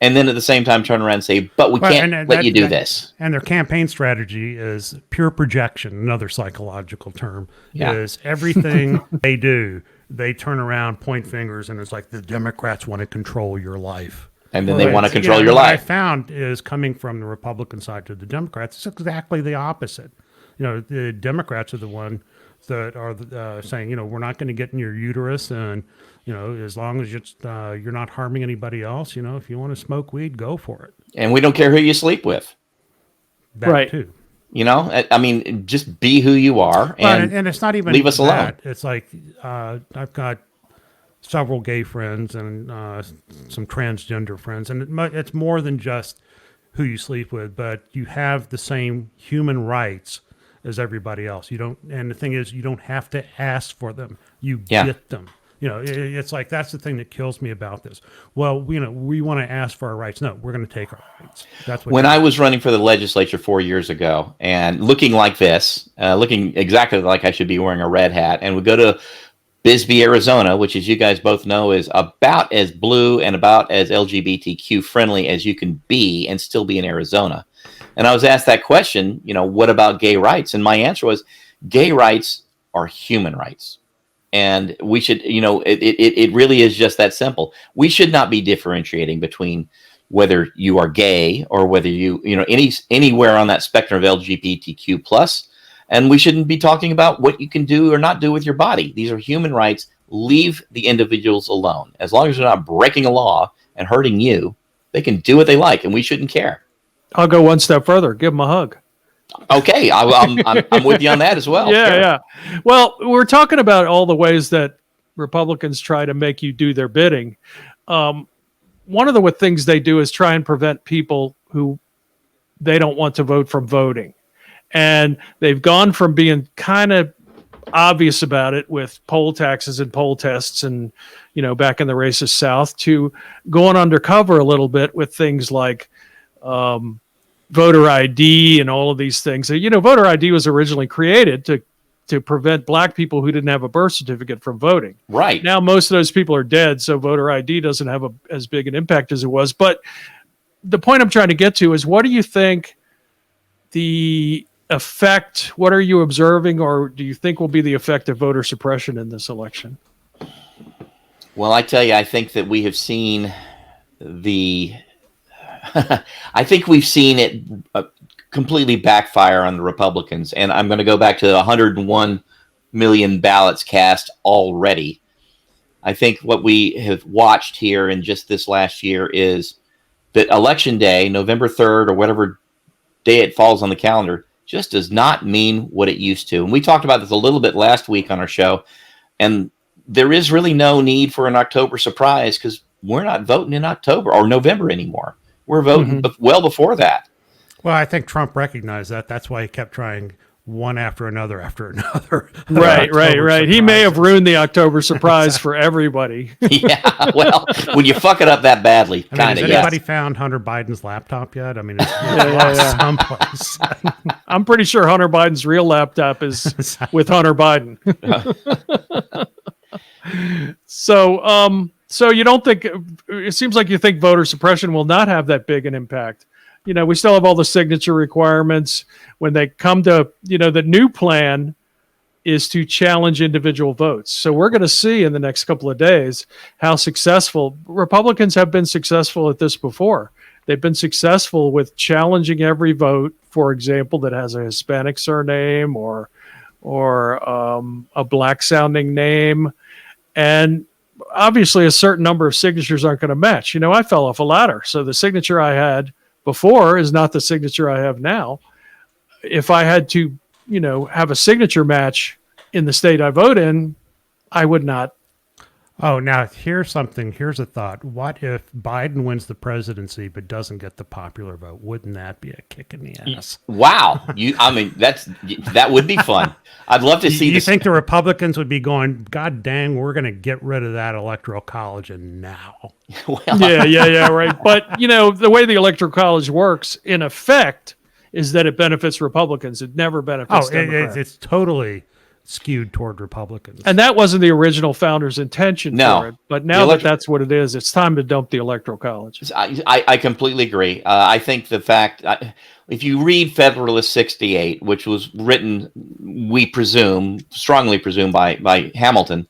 and then at the same time turn around and say, but we can't let you do this. And their campaign strategy is pure projection, another psychological term, Yeah. is everything they do, they turn around, point fingers, and it's like the Democrats want to control your life. And then they want to Yeah, control your what I life. found is coming from the Republican side to the Democrats, it's exactly the opposite. The Democrats are the one that are saying, we're not going to get in your uterus, and as long as you're not harming anybody else, if you want to smoke weed, go for it. And we don't care who you sleep with. That Right. too. I mean, just be who you are And it's not even leave us alone. that. It's like I've got several gay friends and some transgender friends, and it's more than just who you sleep with, but you have the same human rights as everybody else. You don't, and the thing is, you don't have to ask for them. You get them. It's like that's the thing that kills me about this. Well, we want to ask for our rights. No, we're going to take our rights. That's what. When I was running for the legislature 4 years ago and looking like this, looking exactly like I should be wearing a red hat, and we go to Bisbee, Arizona, which, as you guys both know, is about as blue and about as LGBTQ friendly as you can be and still be in Arizona. And I was asked that question, what about gay rights? And my answer was, gay rights are human rights. And we should, it really is just that simple. We should not be differentiating between whether you are gay or whether anywhere on that spectrum of LGBTQ plus. And we shouldn't be talking about what you can do or not do with your body. These are human rights. Leave the individuals alone. As long as they're not breaking a law and hurting you, they can do what they like, and we shouldn't care. I'll go one step further. Give them a hug. Okay, I'm with you on that as well. Yeah, Sure. yeah. Well, we're talking about all the ways that Republicans try to make you do their bidding. One of the things they do is try and prevent people who they don't want to vote from voting. And they've gone from being kind of obvious about it with poll taxes and poll tests and, back in the racist South, to going undercover a little bit with things like voter ID and all of these things. Voter ID was originally created to prevent black people who didn't have a birth certificate from voting. Right. Now, most of those people are dead, so voter ID doesn't have as big an impact as it was. But the point I'm trying to get to is, what do you think what are you observing, or do you think will be the effect of voter suppression in this election? Well, I tell you, I think that we have seen I think we've seen it completely backfire on the Republicans. And I'm going to go back to 101 million ballots cast already. I think what we have watched here in just this last year is that Election Day, November 3rd, or whatever day it falls on the calendar, just does not mean what it used to. And we talked about this a little bit last week on our show. And there is really no need for an October surprise, because we're not voting in October or November anymore. We're voting well before that. Well, I think Trump recognized that. That's why he kept trying one after another after another. Right. He may have ruined the October surprise for everybody. Yeah, well, when you fuck it up that badly, kind has of. anybody found Hunter Biden's laptop yet? I mean, it's someplace. I'm pretty sure Hunter Biden's real laptop is with Hunter Biden. So you don't think, it seems like you think voter suppression will not have that big an impact. We still have all the signature requirements. When they come to, the new plan is to challenge individual votes. So we're going to see in the next couple of days how successful Republicans have been successful at this before. They've been successful with challenging every vote, for example, that has a Hispanic surname or a black sounding name. And obviously a certain number of signatures aren't going to match. You know, I fell off a ladder. So the signature I had before is not the signature I have now. If I had to, you know, have a signature match in the state I vote in, I would not. Oh, now here's something. Here's a thought. What if Biden wins the presidency but doesn't get the popular vote? Wouldn't that be a kick in the ass? Wow. I mean, that would be fun. I'd love to see You this. think the Republicans would be going, God dang, we're going to get rid of that electoral college and now? Well, Yeah, right. But, you know, the way the electoral college works, in effect, is that it benefits Republicans. It never benefits Democrats. It's totally skewed toward Republicans. And that wasn't the original founder's intention No. for it. But now that that's what it is, it's time to dump the electoral college. I completely agree. I think the fact, if you read Federalist 68, which was written, we presume, strongly presume by Hamilton,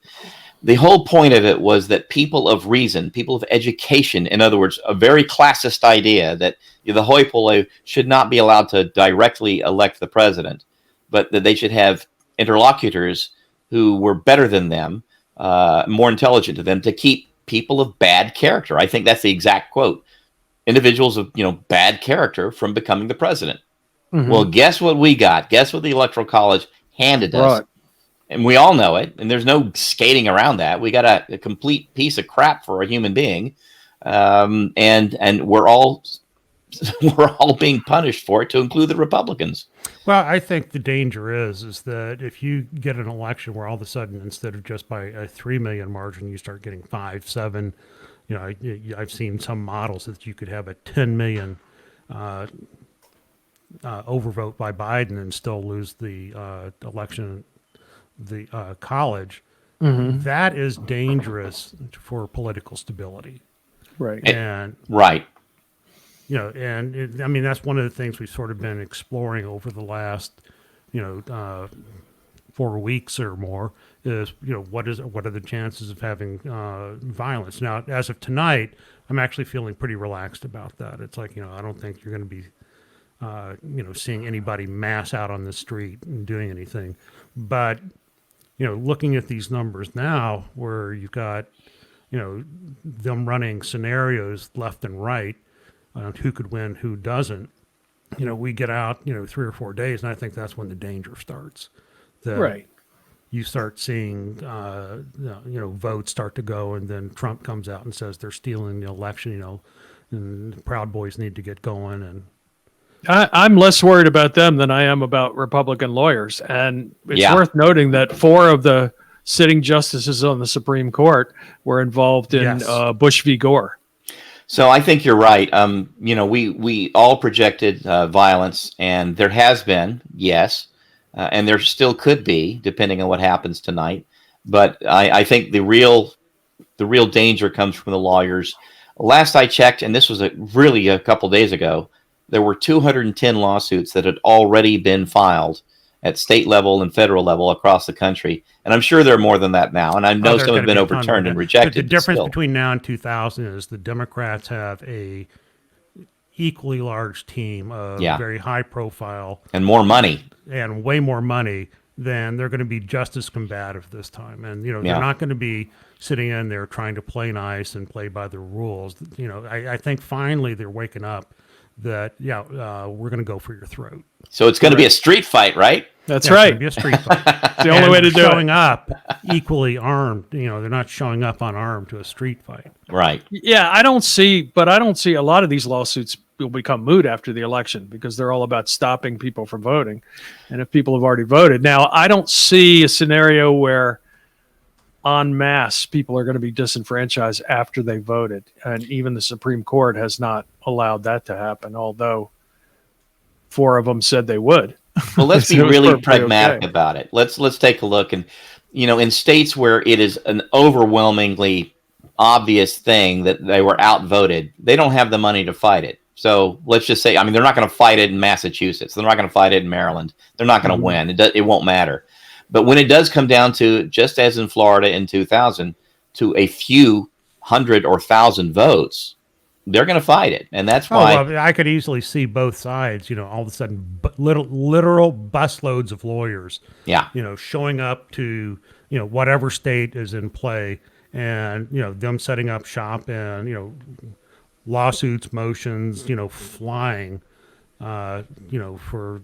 the whole point of it was that people of reason, people of education, in other words, a very classist idea that the hoi polloi should not be allowed to directly elect the president, but that they should have interlocutors who were better than them, more intelligent than them, to keep people of bad character. I think that's the exact quote. Individuals of bad character from becoming the president. Mhm. Well, guess what we got? Guess what the Electoral College handed us? Right. And we all know it, and there's no skating around that. We got a complete piece of crap for a human being, and we're all being punished for it, to include the Republicans. Well, I think the danger is that if you get an election where all of a sudden, instead of just by a 3 million margin, you start getting 5, 7. I've seen some models that you could have a 10 million overvote by Biden and still lose the election, the college. Mhm. That is dangerous for political stability. Right. And Right. I mean, that's one of the things we've sort of been exploring over the last, 4 weeks or more is, what are the chances of having violence? Now, as of tonight, I'm actually feeling pretty relaxed about that. It's like, I don't think you're going to be, seeing anybody mass out on the street and doing anything. But, looking at these numbers now where you've got, them running scenarios left and right, who could win, who doesn't. We get out, 3 or 4 days, and I think that's when the danger starts. Right. You start seeing, votes start to go, and then Trump comes out and says they're stealing the election, and Proud Boys need to get going. And I'm less worried about them than I am about Republican lawyers. And it's Yeah. worth noting that 4 of the sitting justices on the Supreme Court were involved in Yes. Bush v. Gore. So I think you're right. We all projected violence, and there has been, yes, and there still could be, depending on what happens tonight. But I think the real danger comes from the lawyers. Last I checked, and this was really a couple days ago, there were 210 lawsuits that had already been filed at state level and federal level across the country. And I'm sure there are more than that now. And I know there's some have gonna been be a ton overturned more. and But rejected. the difference still. between now and 2000 is the Democrats have a equally large team of Yeah. very high profile And more money. and way more money, then they're going to be just as combative this time. And, Yeah. they're not going to be sitting in there trying to play nice and play by the rules. I think finally they're waking up that, we're going to go for your throat. So it's going to be a street fight, right? That's Yeah, it's right. gonna be a street fight. It's the only way to do Showing it. up equally armed. They're not showing up unarmed to a street fight. Right. Yeah, I don't see a lot of these lawsuits will become moot after the election because they're all about stopping people from voting. And if people have already voted. Now, I don't see a scenario where en masse people are going to be disenfranchised after they voted. And even the Supreme Court has not allowed that to happen, although 4 of them said they would. Well, let's be So it's really perfectly pragmatic okay. about it. Let's take a look, and in states where it is an overwhelmingly obvious thing that they were outvoted, they don't have the money to fight it. So let's just say, they're not going to fight it in Massachusetts. They're not going to fight it in Maryland. They're not going to win. It won't matter. But when it does come down to, just as in Florida in 2000, to a few hundred or thousand votes, they're going to fight it. And that's why well, I could easily see both sides, all of a sudden, literal busloads of lawyers, yeah. Showing up to, whatever state is in play, and, them setting up shop, and, lawsuits, motions, flying, for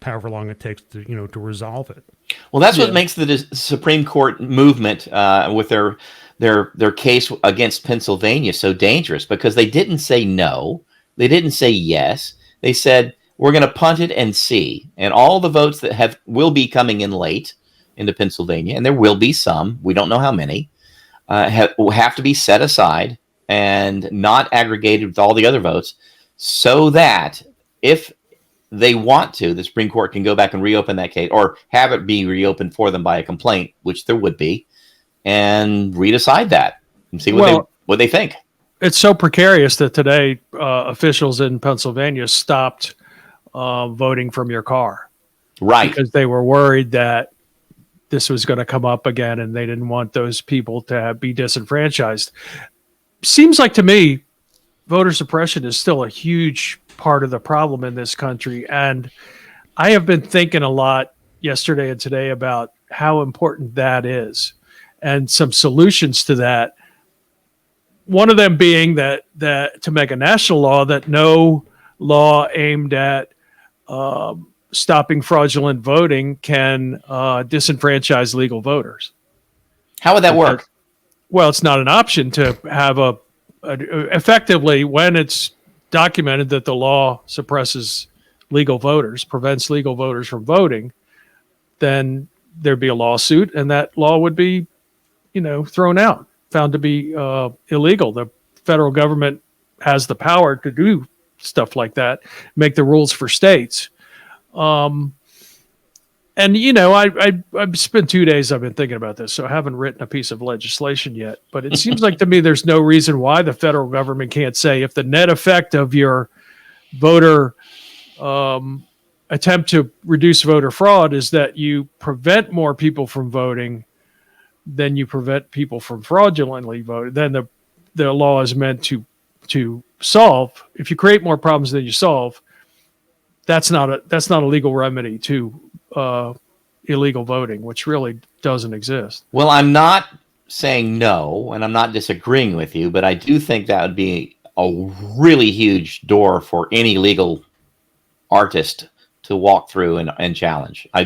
however long it takes to, to resolve it. Well, that's what makes the Supreme Court movement with their case against Pennsylvania so dangerous, because they didn't say no, they didn't say yes, they said we're going to punt it and see, and all the votes that will be coming in late into Pennsylvania, and there will be some, we don't know how many, will have to be set aside and not aggregated with all the other votes, so that if they want to, the Supreme Court can go back and reopen that case, or have it be reopened for them by a complaint, which there would be, and redecide that and see what they think. It's so precarious that today officials in Pennsylvania stopped voting from your car, right? Because they were worried that this was going to come up again, and they didn't want those people to be disenfranchised. Seems like to me, voter suppression is still a huge part of the problem in this country. And I have been thinking a lot yesterday and today about how important that is and some solutions to that. One of them being that to make a national law, that no law aimed at stopping fraudulent voting can disenfranchise legal voters. How would that work? Well, it's not an option to have effectively, when it's documented that the law suppresses legal voters, prevents legal voters from voting, then there'd be a lawsuit, and that law would be, thrown out, found to be illegal. The federal government has the power to do stuff like that, make the rules for states. And, I've spent 2 days, I've been thinking about this, so I haven't written a piece of legislation yet, but it seems like to me there's no reason why the federal government can't say, if the net effect of your voter attempt to reduce voter fraud is that you prevent more people from voting than you prevent people from fraudulently voting, then the law is meant to solve. If you create more problems than you solve, that's not a legal remedy to illegal voting, which really doesn't exist. Well, I'm not saying no, and I'm not disagreeing with you, but I do think that would be a really huge door for any legal artist to walk through and challenge. I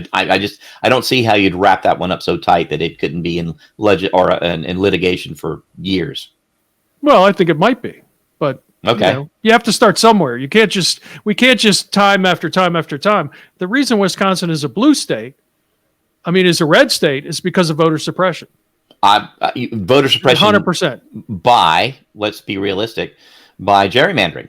don't see how you'd wrap that one up so tight that it couldn't be in litigation for years. Well, I think it might be, but okay. You have to start somewhere. We can't just time after time after time. The reason Wisconsin is a blue state, is a red state, is because of voter suppression. Voter suppression 100%. by, let's be realistic, by gerrymandering.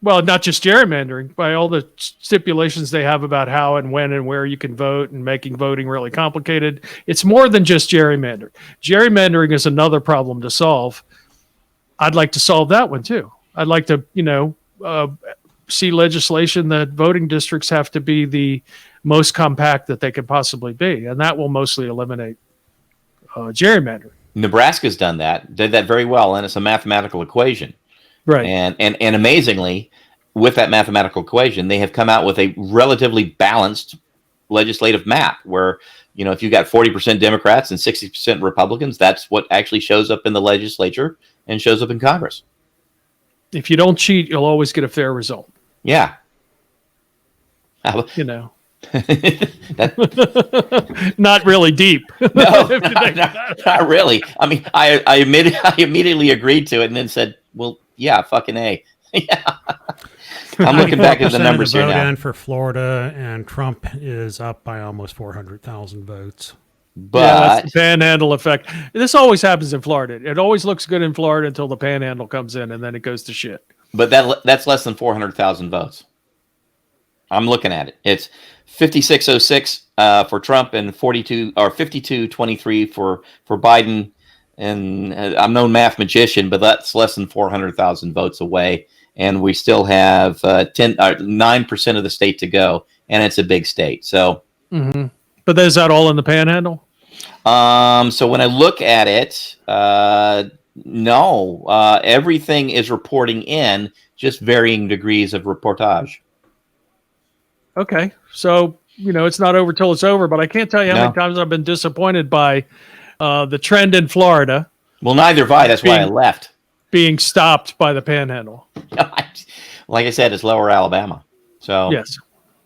Well, not just gerrymandering, by all the stipulations they have about how and when and where you can vote, and making voting really complicated. It's more than just gerrymandering. Gerrymandering is another problem to solve. I'd like to solve that one too. I'd like to, see legislation that voting districts have to be the most compact that they could possibly be, and that will mostly eliminate gerrymandering. Nebraska's did that very well, and it's a mathematical equation. Right. And amazingly, with that mathematical equation, they have come out with a relatively balanced legislative map where, if you got 40% Democrats and 60% Republicans, that's what actually shows up in the legislature and shows up in Congress. If you don't cheat, you'll always get a fair result. Yeah. Not really deep. No, not really. I immediately agreed to it and then said, well, yeah, fucking A. Yeah. I'm looking back at the numbers here now. For Florida, and Trump is up by almost 400,000 votes. But that's the panhandle effect. This always happens in Florida. It always looks good in Florida until the panhandle comes in, and then it goes to shit. But that's less than 400,000 votes. I'm looking at it. It's 5606 for Trump and 5223 for Biden. And I'm no mathematician, but that's less than 400,000 votes away. And we still have 9% of the state to go, and it's a big state. So But is that all in the Panhandle? So when I look at it, no, everything is reporting in, just varying degrees of reportage. Okay, so it's not over till it's over. But I can't tell you how No. many times I've been disappointed by the trend in Florida Well, neither have I. That's why I Being- left. being stopped by the Panhandle. Like I said, it's lower Alabama. So Yes.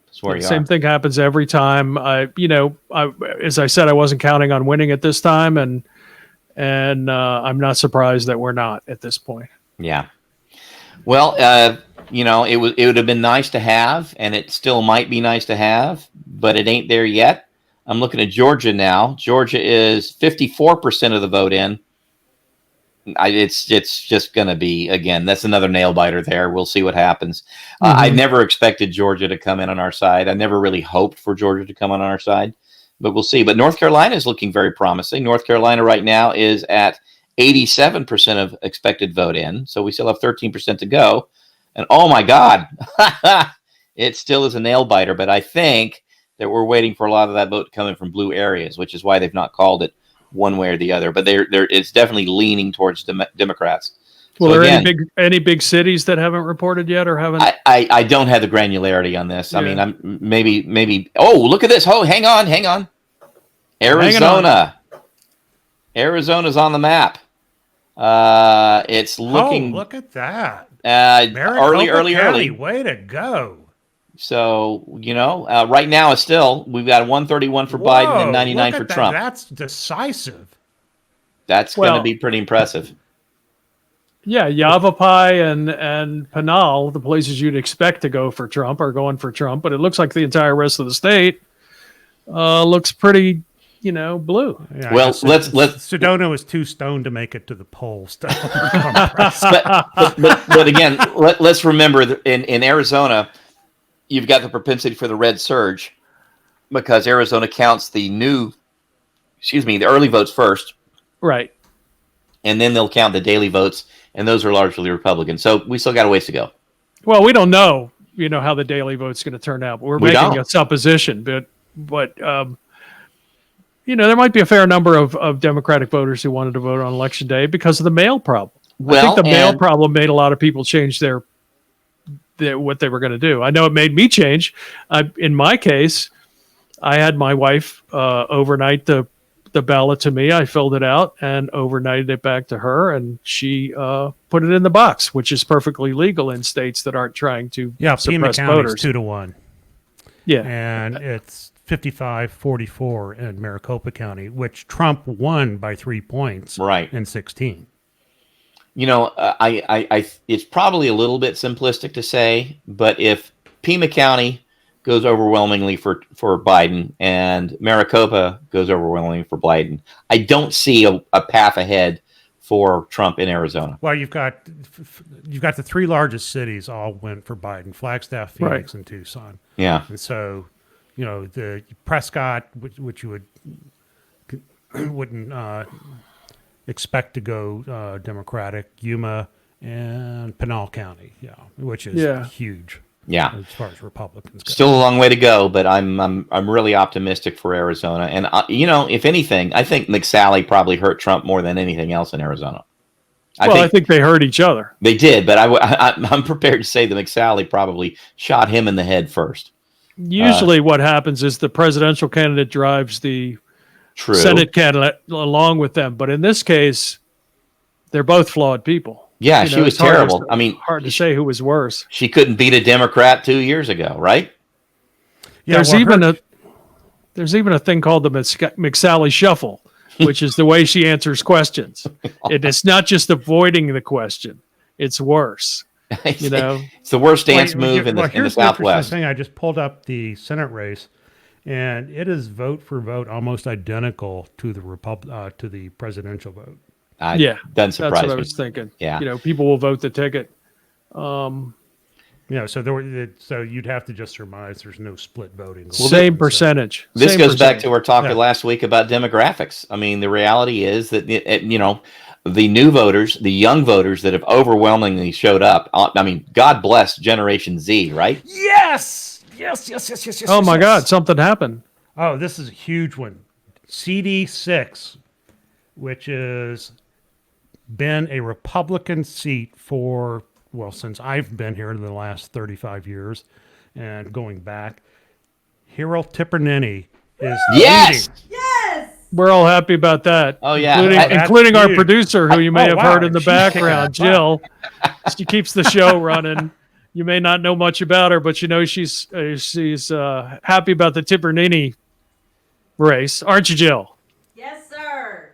that's where you Same are. thing happens every time. As I said, I wasn't counting on winning at this time, and I'm not surprised that we're not at this point. Yeah. Well, it would have been nice to have, and it still might be nice to have, but it ain't there yet. I'm looking at Georgia now. Georgia is 54% of the vote in. It's just going to be, again, that's another nail biter there. We'll see what happens. I never expected Georgia to come in on our side. I never really hoped for Georgia to come on our side, but we'll see. But North Carolina is looking very promising. North Carolina right now is at 87% of expected vote in. So we still have 13% to go. And oh my God, it still is a nail biter. But I think that we're waiting for a lot of that vote coming from blue areas, which is why they've not called it one way or the other. But it's definitely leaning towards Democrats. Well, So are again, any big cities that haven't reported yet or haven't? I don't have the granularity on this. I Yeah. mean, I'm maybe. Oh, look at this! Oh, hang on. Arizona. Arizona's on the map. It's looking look at that. early. County, way to go. So right now it's still we've got 131 for Biden and 99 for Trump. That's decisive. That's going to Well- be pretty impressive. Yeah, Yavapai and Pinal, the places you'd expect to go for Trump, are going for Trump. But it looks like the entire rest of the state looks pretty, blue. Yeah, Well, I guess let's- Sedona was too stoned to make it to the polls. But again, let's remember that in Arizona, you've got the propensity for the red surge because Arizona counts the early votes first, Right. and then they'll count the daily votes, and those are largely Republican. So we still got a ways to go. Well, we don't know, how the daily vote's going to turn out. But we're We making don't. a supposition. But there might be a fair number of Democratic voters who wanted to vote on Election Day because of the mail problem. I think the mail problem made a lot of people change their what they were going to do. I know it made me change. In my case, I had my wife overnight the ballot to me. I filled it out and overnighted it back to her, and she put it in the box, which is perfectly legal in states that aren't trying to Yeah, Pima suppress County is voters. 2-1, Yeah, and it's 55-44 in Maricopa County, which Trump won by 3 points Right. in 16. It's probably a little bit simplistic to say, but if Pima County goes overwhelmingly for Biden and Maricopa goes overwhelmingly for Biden, I don't see a path ahead for Trump in Arizona. Well, you've got the three largest cities all went for Biden: Flagstaff, Phoenix, and Tucson. Yeah. And so, the Prescott, which you wouldn't expect to go Democratic, Yuma, and Pinal County, which is huge Yeah. as far as Republicans go. Still a long way to go, but I'm really optimistic for Arizona. And if anything, I think McSally probably hurt Trump more than anything else in Arizona. I think they hurt each other. they did, but I'm prepared to say that McSally probably shot him in the head first. Usually, what happens is the presidential candidate drives the True. Senate candidate along with them. But in this case, they're both flawed people. Yeah, she was it's hard terrible. to- I mean, hard to say who was worse. she couldn't beat a Democrat 2 years ago, right? Yeah, There's well, even her- a thing called the McSally Shuffle, which is the way she answers questions. It's not just avoiding the question; it's worse. It's the worst dance move in the here's interesting Southwest. thing. I just pulled up the Senate race, and it is vote for vote almost identical to the presidential vote. Yeah, doesn't that's surprise what I me. was thinking. Yeah. People will vote the ticket. So you'd have to just surmise there's no split voting. going Same on. So- percentage. This Same goes back percentage. to our talk Yeah. last week about demographics. I mean, the reality is that the new voters, the young voters that have overwhelmingly showed up. I mean, God bless Generation Z, right? Yes. Oh my God, something happened. Oh, this is a huge one. CD6, which has been a Republican seat for, well, since I've been here in the last 35 years and going back. Hero Tipperary is Yes. leading. Yes. We're all happy about that. Oh, yeah. Including, That's including our huge. producer, who you may have wow, heard in the she's kicking background, butt. Jill. She keeps the show running. You may not know much about her, but you know she's happy about the Tipernini race, aren't you, Jill? Yes, sir.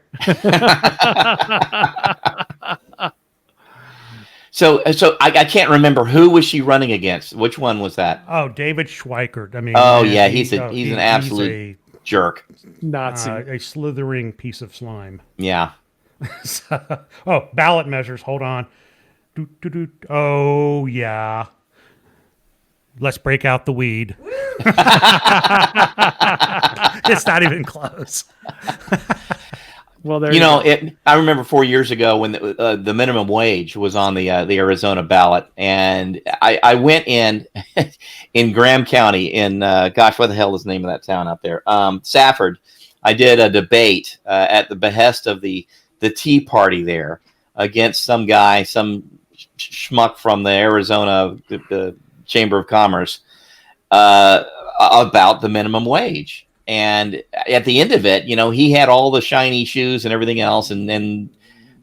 So I can't remember who was she running against. Which one was that? Oh, David Schweikert. I mean, Oh, man, yeah, he's an absolute jerk. Nazi. a slithering piece of slime. Yeah. Oh, ballot measures. Hold on. Oh, yeah. Let's break out the weed. It's not even close. Well, there You know, go. I remember 4 years ago when the minimum wage was on the Arizona ballot, and I went in Graham County in gosh, what the hell is the name of that town out there? Safford. I did a debate at the behest of the Tea Party there against some guy, some schmuck from the Arizona the Chamber of Commerce about the minimum wage. And at the end of it, you know, he had all the shiny shoes and everything else. And then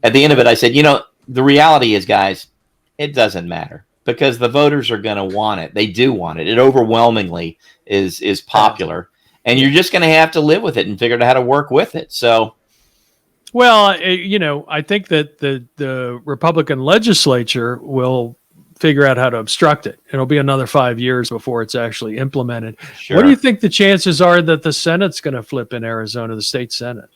at the end of it, I said, you know, the reality is, guys, it doesn't matter because the voters are going to want it. They do want it. It overwhelmingly is popular. And you're just going to have to live with it and figure out how to work with it. So, Well, you know, I think that the Republican legislature will figure out how to obstruct it. It'll be another 5 years before it's actually implemented. sure. What do you think the chances are that the Senate's going to flip in Arizona, the state Senate?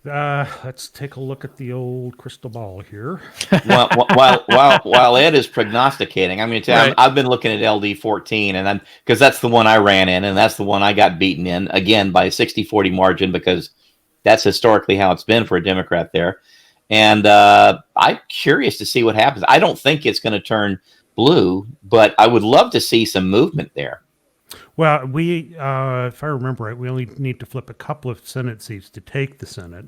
Let's take a look at the old crystal ball here. while Ed is prognosticating, I'm going to tell you, Right. I've been looking at LD 14, and because that's the one I ran in, and that's the one I got beaten in again by a 60-40 margin because that's historically how it's been for a Democrat there. And I'm curious to see what happens. I don't think it's going to turn blue, but I would love to see some movement there. Well, if I remember right, we only need to flip a couple of Senate seats to take the Senate.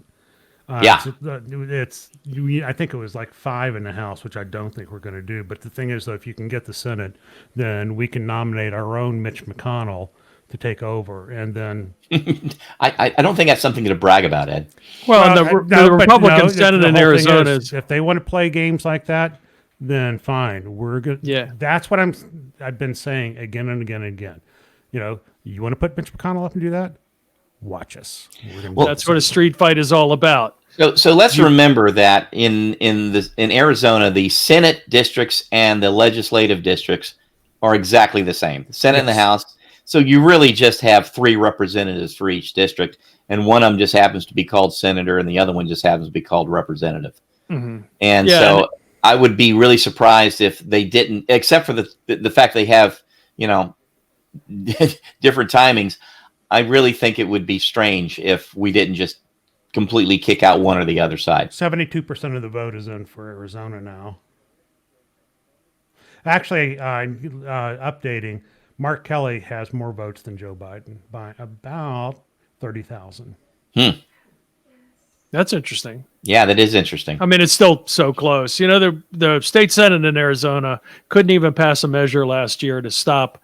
Yeah. I think it was like 5 in the House, which I don't think we're going to do. But the thing is, though, if you can get the Senate, then we can nominate our own Mitch McConnell to take over, and then I don't think that's something to brag about, Ed. Well, and the but Republican no, Senate the in whole thing Arizona is, if they want to play games like that, then fine. We're good. Yeah. That's what I've been saying again and again and again. You know, you want to put Mitch McConnell up and do that? Watch us. We're gonna do that's what a street fight is all about. So let's remember that in Arizona, the Senate districts and the legislative districts are exactly the same. The Senate and the House. So you really just have 3 representatives for each district, and one of them just happens to be called senator, and the other one just happens to be called representative. Mm-hmm. And Yeah, so I would be really surprised if they didn't, except for the fact they have, you know, different timings. I really think it would be strange if we didn't just completely kick out one or the other side. 72% of the vote is in for Arizona now. Actually, updating, Mark Kelly has more votes than Joe Biden by about 30,000. That's interesting. Yeah, that is interesting. I mean, it's still so close. You know, the state Senate in Arizona couldn't even pass a measure last year to stop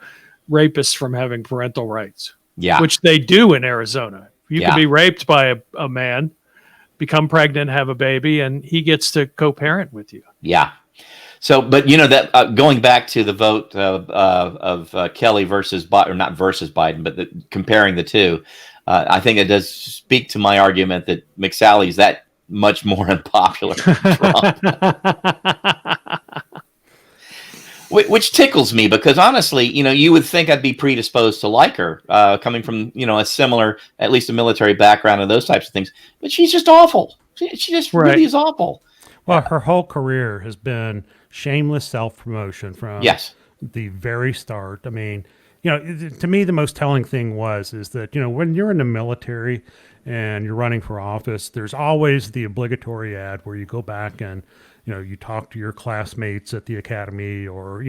rapists from having parental rights, Yeah. which they do in Arizona. You Yeah. can be raped by a man, become pregnant, have a baby, and he gets to co-parent with you. Yeah. So, but you know that going back to the vote of Kelly versus Biden, or not versus Biden, but comparing the two, I think it does speak to my argument that McSally's that much more unpopular than Trump. Which tickles me because honestly, you know, you would think I'd be predisposed to like her, coming from, you know, a similar, at least a military background and those types of things. But she's just awful. She just Right. really is awful. Well, her whole career has been shameless self-promotion from Yes. the very start. I mean, you know, to me, the most telling thing is that, you know, when you're in the military and you're running for office, there's always the obligatory ad where you go back and, you talk to your classmates at the academy or,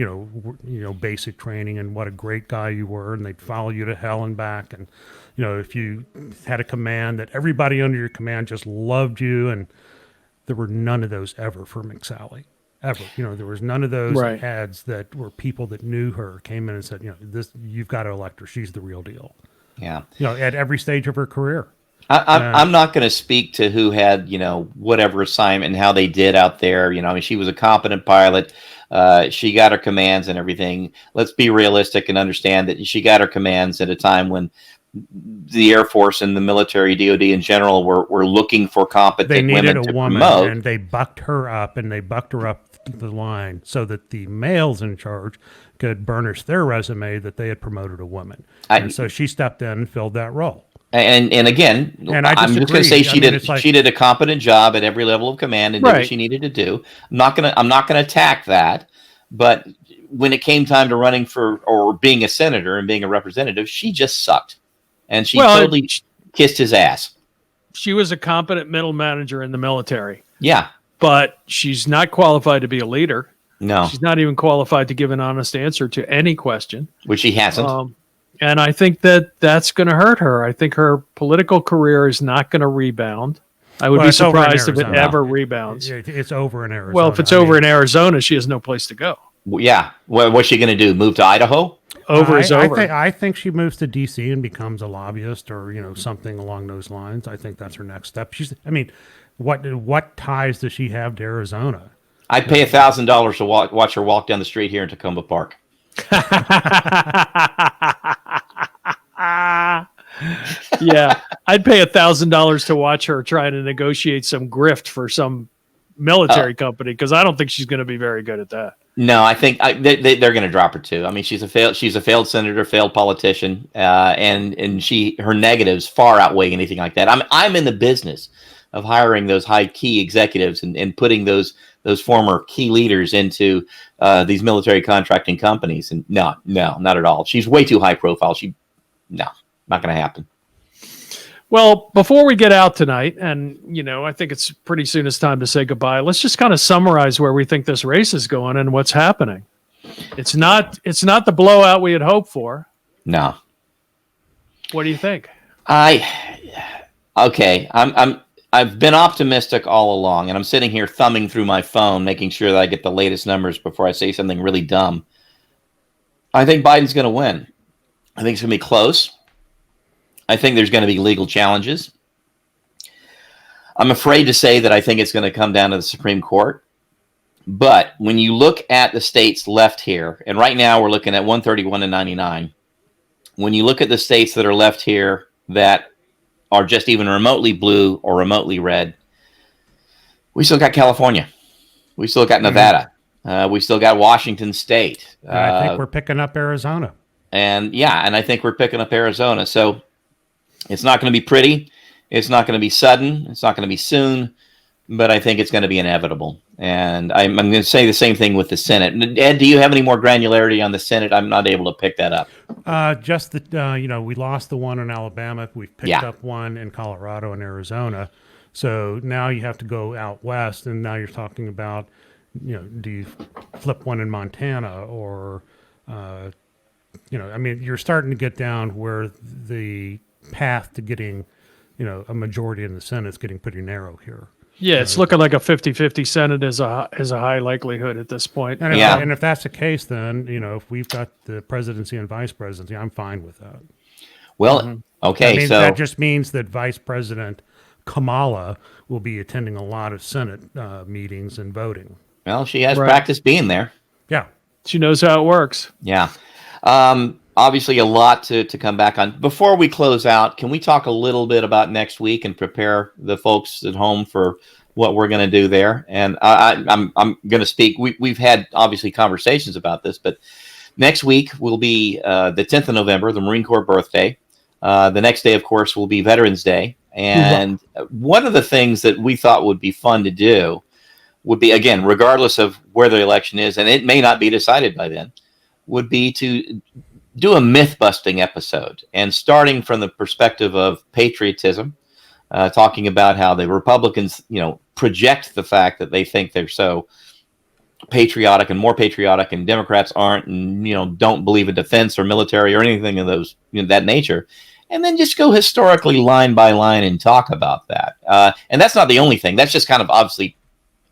basic training and what a great guy you were, and they'd follow you to hell and back. And, if you had a command that everybody under your command just loved you, and there were none of those ever for McSally. Ever. There was none of those Right. ads that were people that knew her came in and said, you've got to elect her. She's the real deal. Yeah. At every stage of her career. I'm not going to speak to who had, whatever assignment and how they did out there. She was a competent pilot. She got her commands and everything. Let's be realistic and understand that she got her commands at a time when the Air Force and the military, DOD in general, were looking for competent They needed women a to woman, promote. and they bucked her up, the line so that the males in charge could burnish their resume that they had promoted a woman. And so she stepped in and filled that role. And again, And I I'm just going to disagree. say she did a competent job at every level of command and did what she needed to do. I'm not going to attack that, but when it came time to running for or being a senator and being a representative, she just sucked, and she totally kissed his ass. She was a competent middle manager in the military. Yeah, but she's not qualified to be a leader. no, She's not even qualified to give an honest answer to any question. which she hasn't. And I think that's going to hurt her. I think her political career is not going to rebound. I would be it's over in surprised if it Arizona. ever rebounds. It's over in Arizona. Well, if it's over in Arizona, she has no place to go. Yeah, what's she going to do? Move to Idaho? Over is over. I think she moves to D.C. and becomes a lobbyist or something along those lines. I think that's her next step. What ties does she have to Arizona? I'd pay $1,000 to watch her walk down the street here in Tacoma Park. Yeah, I'd pay $1,000 to watch her trying to negotiate some grift for some military company, because I don't think she's going to be very good at that. No, I think they're going to drop her too. I mean, she's a failed senator, failed politician, and her negatives far outweigh anything like that. I'm in the business of hiring those high key executives and putting those former key leaders into these military contracting companies. And no, not at all. She's way too high profile. Not going to happen. Well, before we get out tonight, and I think it's pretty soon it's time to say goodbye. Let's just kind of summarize where we think this race is going and what's happening. It's not the blowout we had hoped for. No. What do you think? I've been optimistic all along, and I'm sitting here thumbing through my phone, making sure that I get the latest numbers before I say something really dumb. I think Biden's going to win. I think it's going to be close. I think there's going to be legal challenges. I'm afraid to say that I think it's going to come down to the Supreme Court. But when you look at the states left here, and right now we're looking at 131 and 99. When you look at the states that are left here that are just even remotely blue or remotely red, we still got California. We still got Nevada. We still got Washington State. I think we're picking up Arizona. And I think we're picking up Arizona. So it's not going to be pretty. It's not going to be sudden. It's not going to be soon. But I think it's going to be inevitable. And I'm going to say the same thing with the Senate. Ed, do you have any more granularity on the Senate? I'm not able to pick that up. Just that, we lost the one in Alabama. We've picked up one in Colorado and Arizona. So now you have to go out west. And now you're talking about, do you flip one in Montana or, you're starting to get down where the path to getting, a majority in the Senate is getting pretty narrow here. Yeah, it's looking like a 50-50 Senate is a high likelihood at this point. And if that's the case, then, if we've got the presidency and vice presidency, I'm fine with that. Well, okay. So that just means that Vice President Kamala will be attending a lot of Senate meetings and voting. Well, she has practice being there. Yeah. She knows how it works. Yeah. Obviously, a lot to come back on. Before we close out, can we talk a little bit about next week and prepare the folks at home for what we're going to do there? And I'm going to speak. We've had obviously conversations about this, but next week will be the 10th of November, the Marine Corps birthday. The next day, of course, will be Veterans Day. And one of the things that we thought would be fun to do would be, again, regardless of where the election is, and it may not be decided by then, would be to do a myth-busting episode, and starting from the perspective of patriotism, talking about how the Republicans, project the fact that they think they're so patriotic and more patriotic, and Democrats aren't, and don't believe in defense or military or anything of those that nature, and then just go historically line by line and talk about that. And that's not the only thing. That's just kind of obviously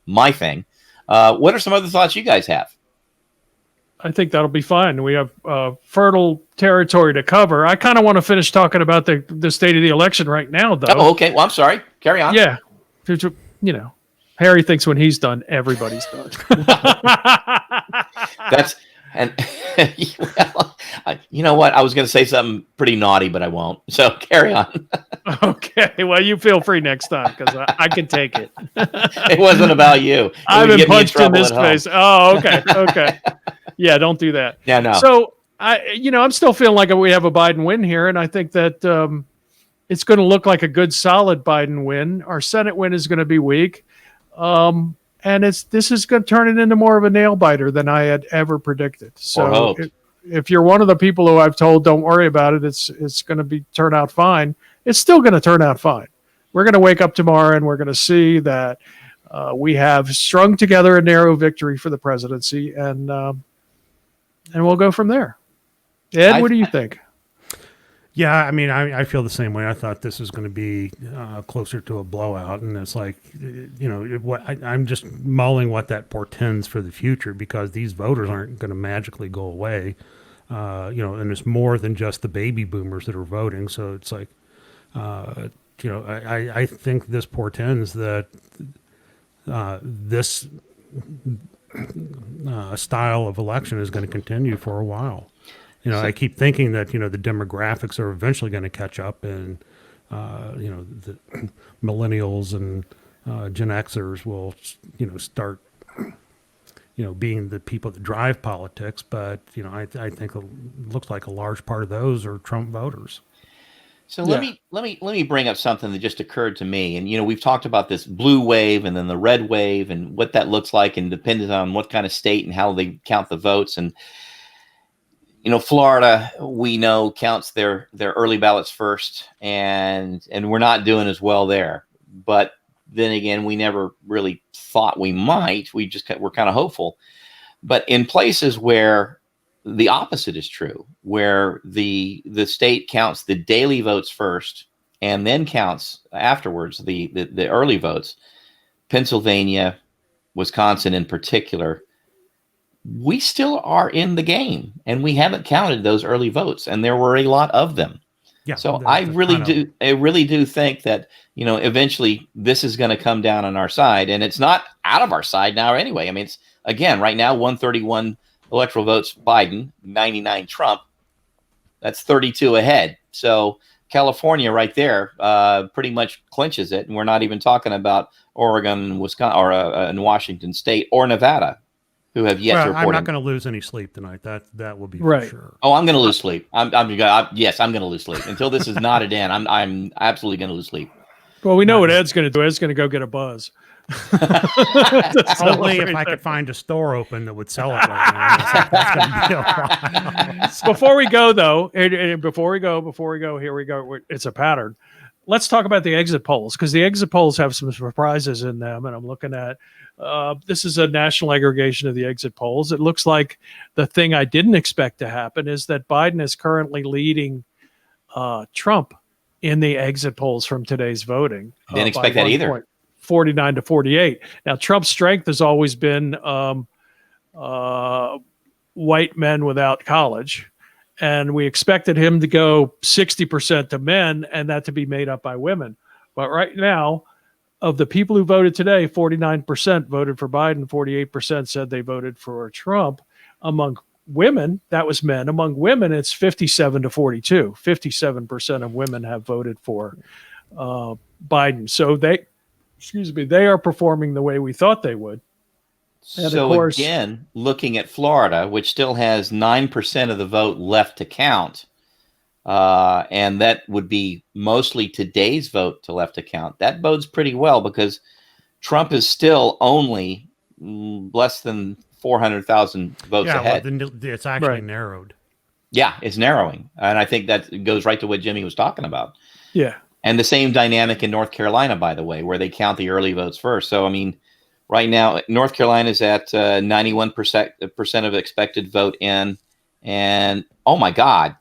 my thing. What are some other thoughts you guys have? I think that'll be fine. We have fertile territory to cover. I kind of want to finish talking about the state of the election right now, though. Oh, okay. Well, I'm sorry. Carry on. Yeah. Harry thinks when he's done, everybody's done. That's and well, you know what? I was going to say something pretty naughty, but I won't. So carry on. Okay. Well, you feel free next time because I can take it. It wasn't about you. I've been punched in this face. Oh, okay. Okay. Yeah, don't do that. Yeah, no. So I'm still feeling like we have a Biden win here, and I think that it's going to look like a good, solid Biden win. Our Senate win is going to be weak, and this is going to turn it into more of a nail biter than I had ever predicted. So if you're one of the people who I've told don't worry about it, it's going to turn out fine. It's still going to turn out fine. We're going to wake up tomorrow and we're going to see that we have strung together a narrow victory for the presidency, and we'll go from there. Ed, what do you think? Yeah, I mean, I feel the same way. I thought this was going to be closer to a blowout, and it's like, I'm just mulling what that portends for the future, because these voters aren't going to magically go away, and it's more than just the baby boomers that are voting. So it's like, I think this portends that this style of election is going to continue for a while. I keep thinking that, the demographics are eventually going to catch up, and, the millennials and Gen Xers will, start, being the people that drive politics. But, I think it looks like a large part of those are Trump voters. So let me bring up something that just occurred to me. And, we've talked about this blue wave and then the red wave and what that looks like, and depending on what kind of state and how they count the votes. And, Florida, we know, counts their early ballots first, and we're not doing as well there. But then again, we never really thought we might. We're kind of hopeful. But in places where the opposite is true, where the state counts the daily votes first and then counts afterwards the early votes, Pennsylvania, Wisconsin in particular, we still are in the game, and we haven't counted those early votes, and there were a lot of them. Yeah. So I really do think that, eventually this is going to come down on our side, and it's not out of our side now anyway. I mean, it's, again, right now, 131 electoral votes Biden, 99 Trump. That's 32 ahead. So California right there pretty much clinches it, and we're not even talking about Oregon, Wisconsin, or in Washington State or Nevada, who have yet to report. I'm not going to lose any sleep tonight. That will be right. For sure. Oh, I'm going to lose sleep. Yes, I'm going to lose sleep until this is knotted in. I'm absolutely going to lose sleep. Well, we know what Ed's going to do. Ed's going to go get a buzz. Only if I could find a store open that would sell it right now. Before we go, though, before we go, here we go. It's a pattern. Let's talk about the exit polls, because the exit polls have some surprises in them. And I'm looking at this is a national aggregation of the exit polls. It looks like the thing I didn't expect to happen is that Biden is currently leading Trump in the exit polls from today's voting. Didn't expect that either. 49 to 48. Now, Trump's strength has always been white men without college. And we expected him to go 60% to men and that to be made up by women. But right now, of the people who voted today, 49% voted for Biden, 48% said they voted for Trump. Among women, that was men. Among women, it's 57 to 42. 57% of women have voted for Biden. So they are performing the way we thought they would. And so again, looking at Florida, which still has 9% of the vote left to count, and that would be mostly today's vote to left to count, that bodes pretty well, because Trump is still only less than 400,000 votes ahead. Well, it's actually narrowed. Yeah, it's narrowing. And I think that goes right to what Jimmy was talking about. Yeah. And the same dynamic in North Carolina, by the way, where they count the early votes first. So, I mean, right now, North Carolina is at 91% of expected vote in. And, oh, my God,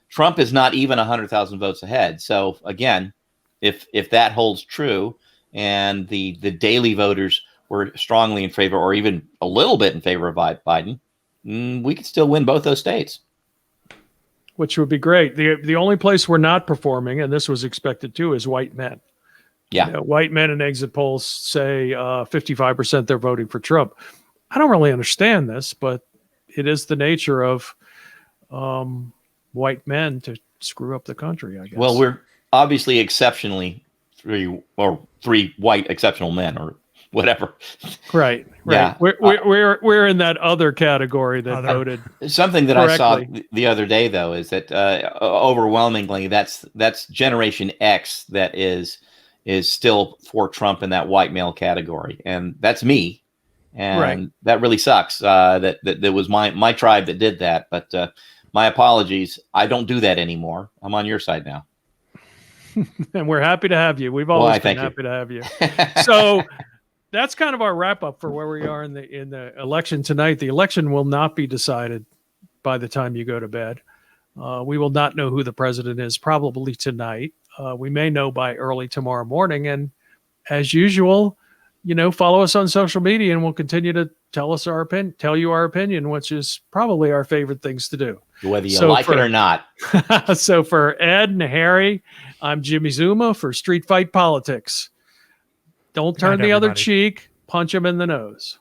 Trump is not even 100,000 votes ahead. So, again, if that holds true and the daily voters were strongly in favor or even a little bit in favor of Biden, we could still win both those states. Which would be great. The only place we're not performing, and this was expected too, is white men. Yeah. You know, white men in exit polls say 55% they're voting for Trump. I don't really understand this, but it is the nature of white men to screw up the country, I guess. Well, we're obviously exceptionally three white exceptional men or whatever. Right. Yeah. We're in that other category that voted. Something that correctly. I saw the other day, though, is that overwhelmingly that's Generation X that is still for Trump in that white male category, and that's me, and that really sucks. That was my tribe that did that, but my apologies. I don't do that anymore. I'm on your side now, and we're happy to have you. We've always been happy to have you. So. That's kind of our wrap up for where we are in the election tonight. The election will not be decided by the time you go to bed. We will not know who the president is probably tonight. We may know by early tomorrow morning. And as usual, follow us on social media and we'll continue to tell you our opinion, which is probably our favorite things to do. Whether you like it or not. So for Ed and Harry, I'm Jimmy Zuma for Street Fight Politics. Don't turn the other cheek, punch him in the nose.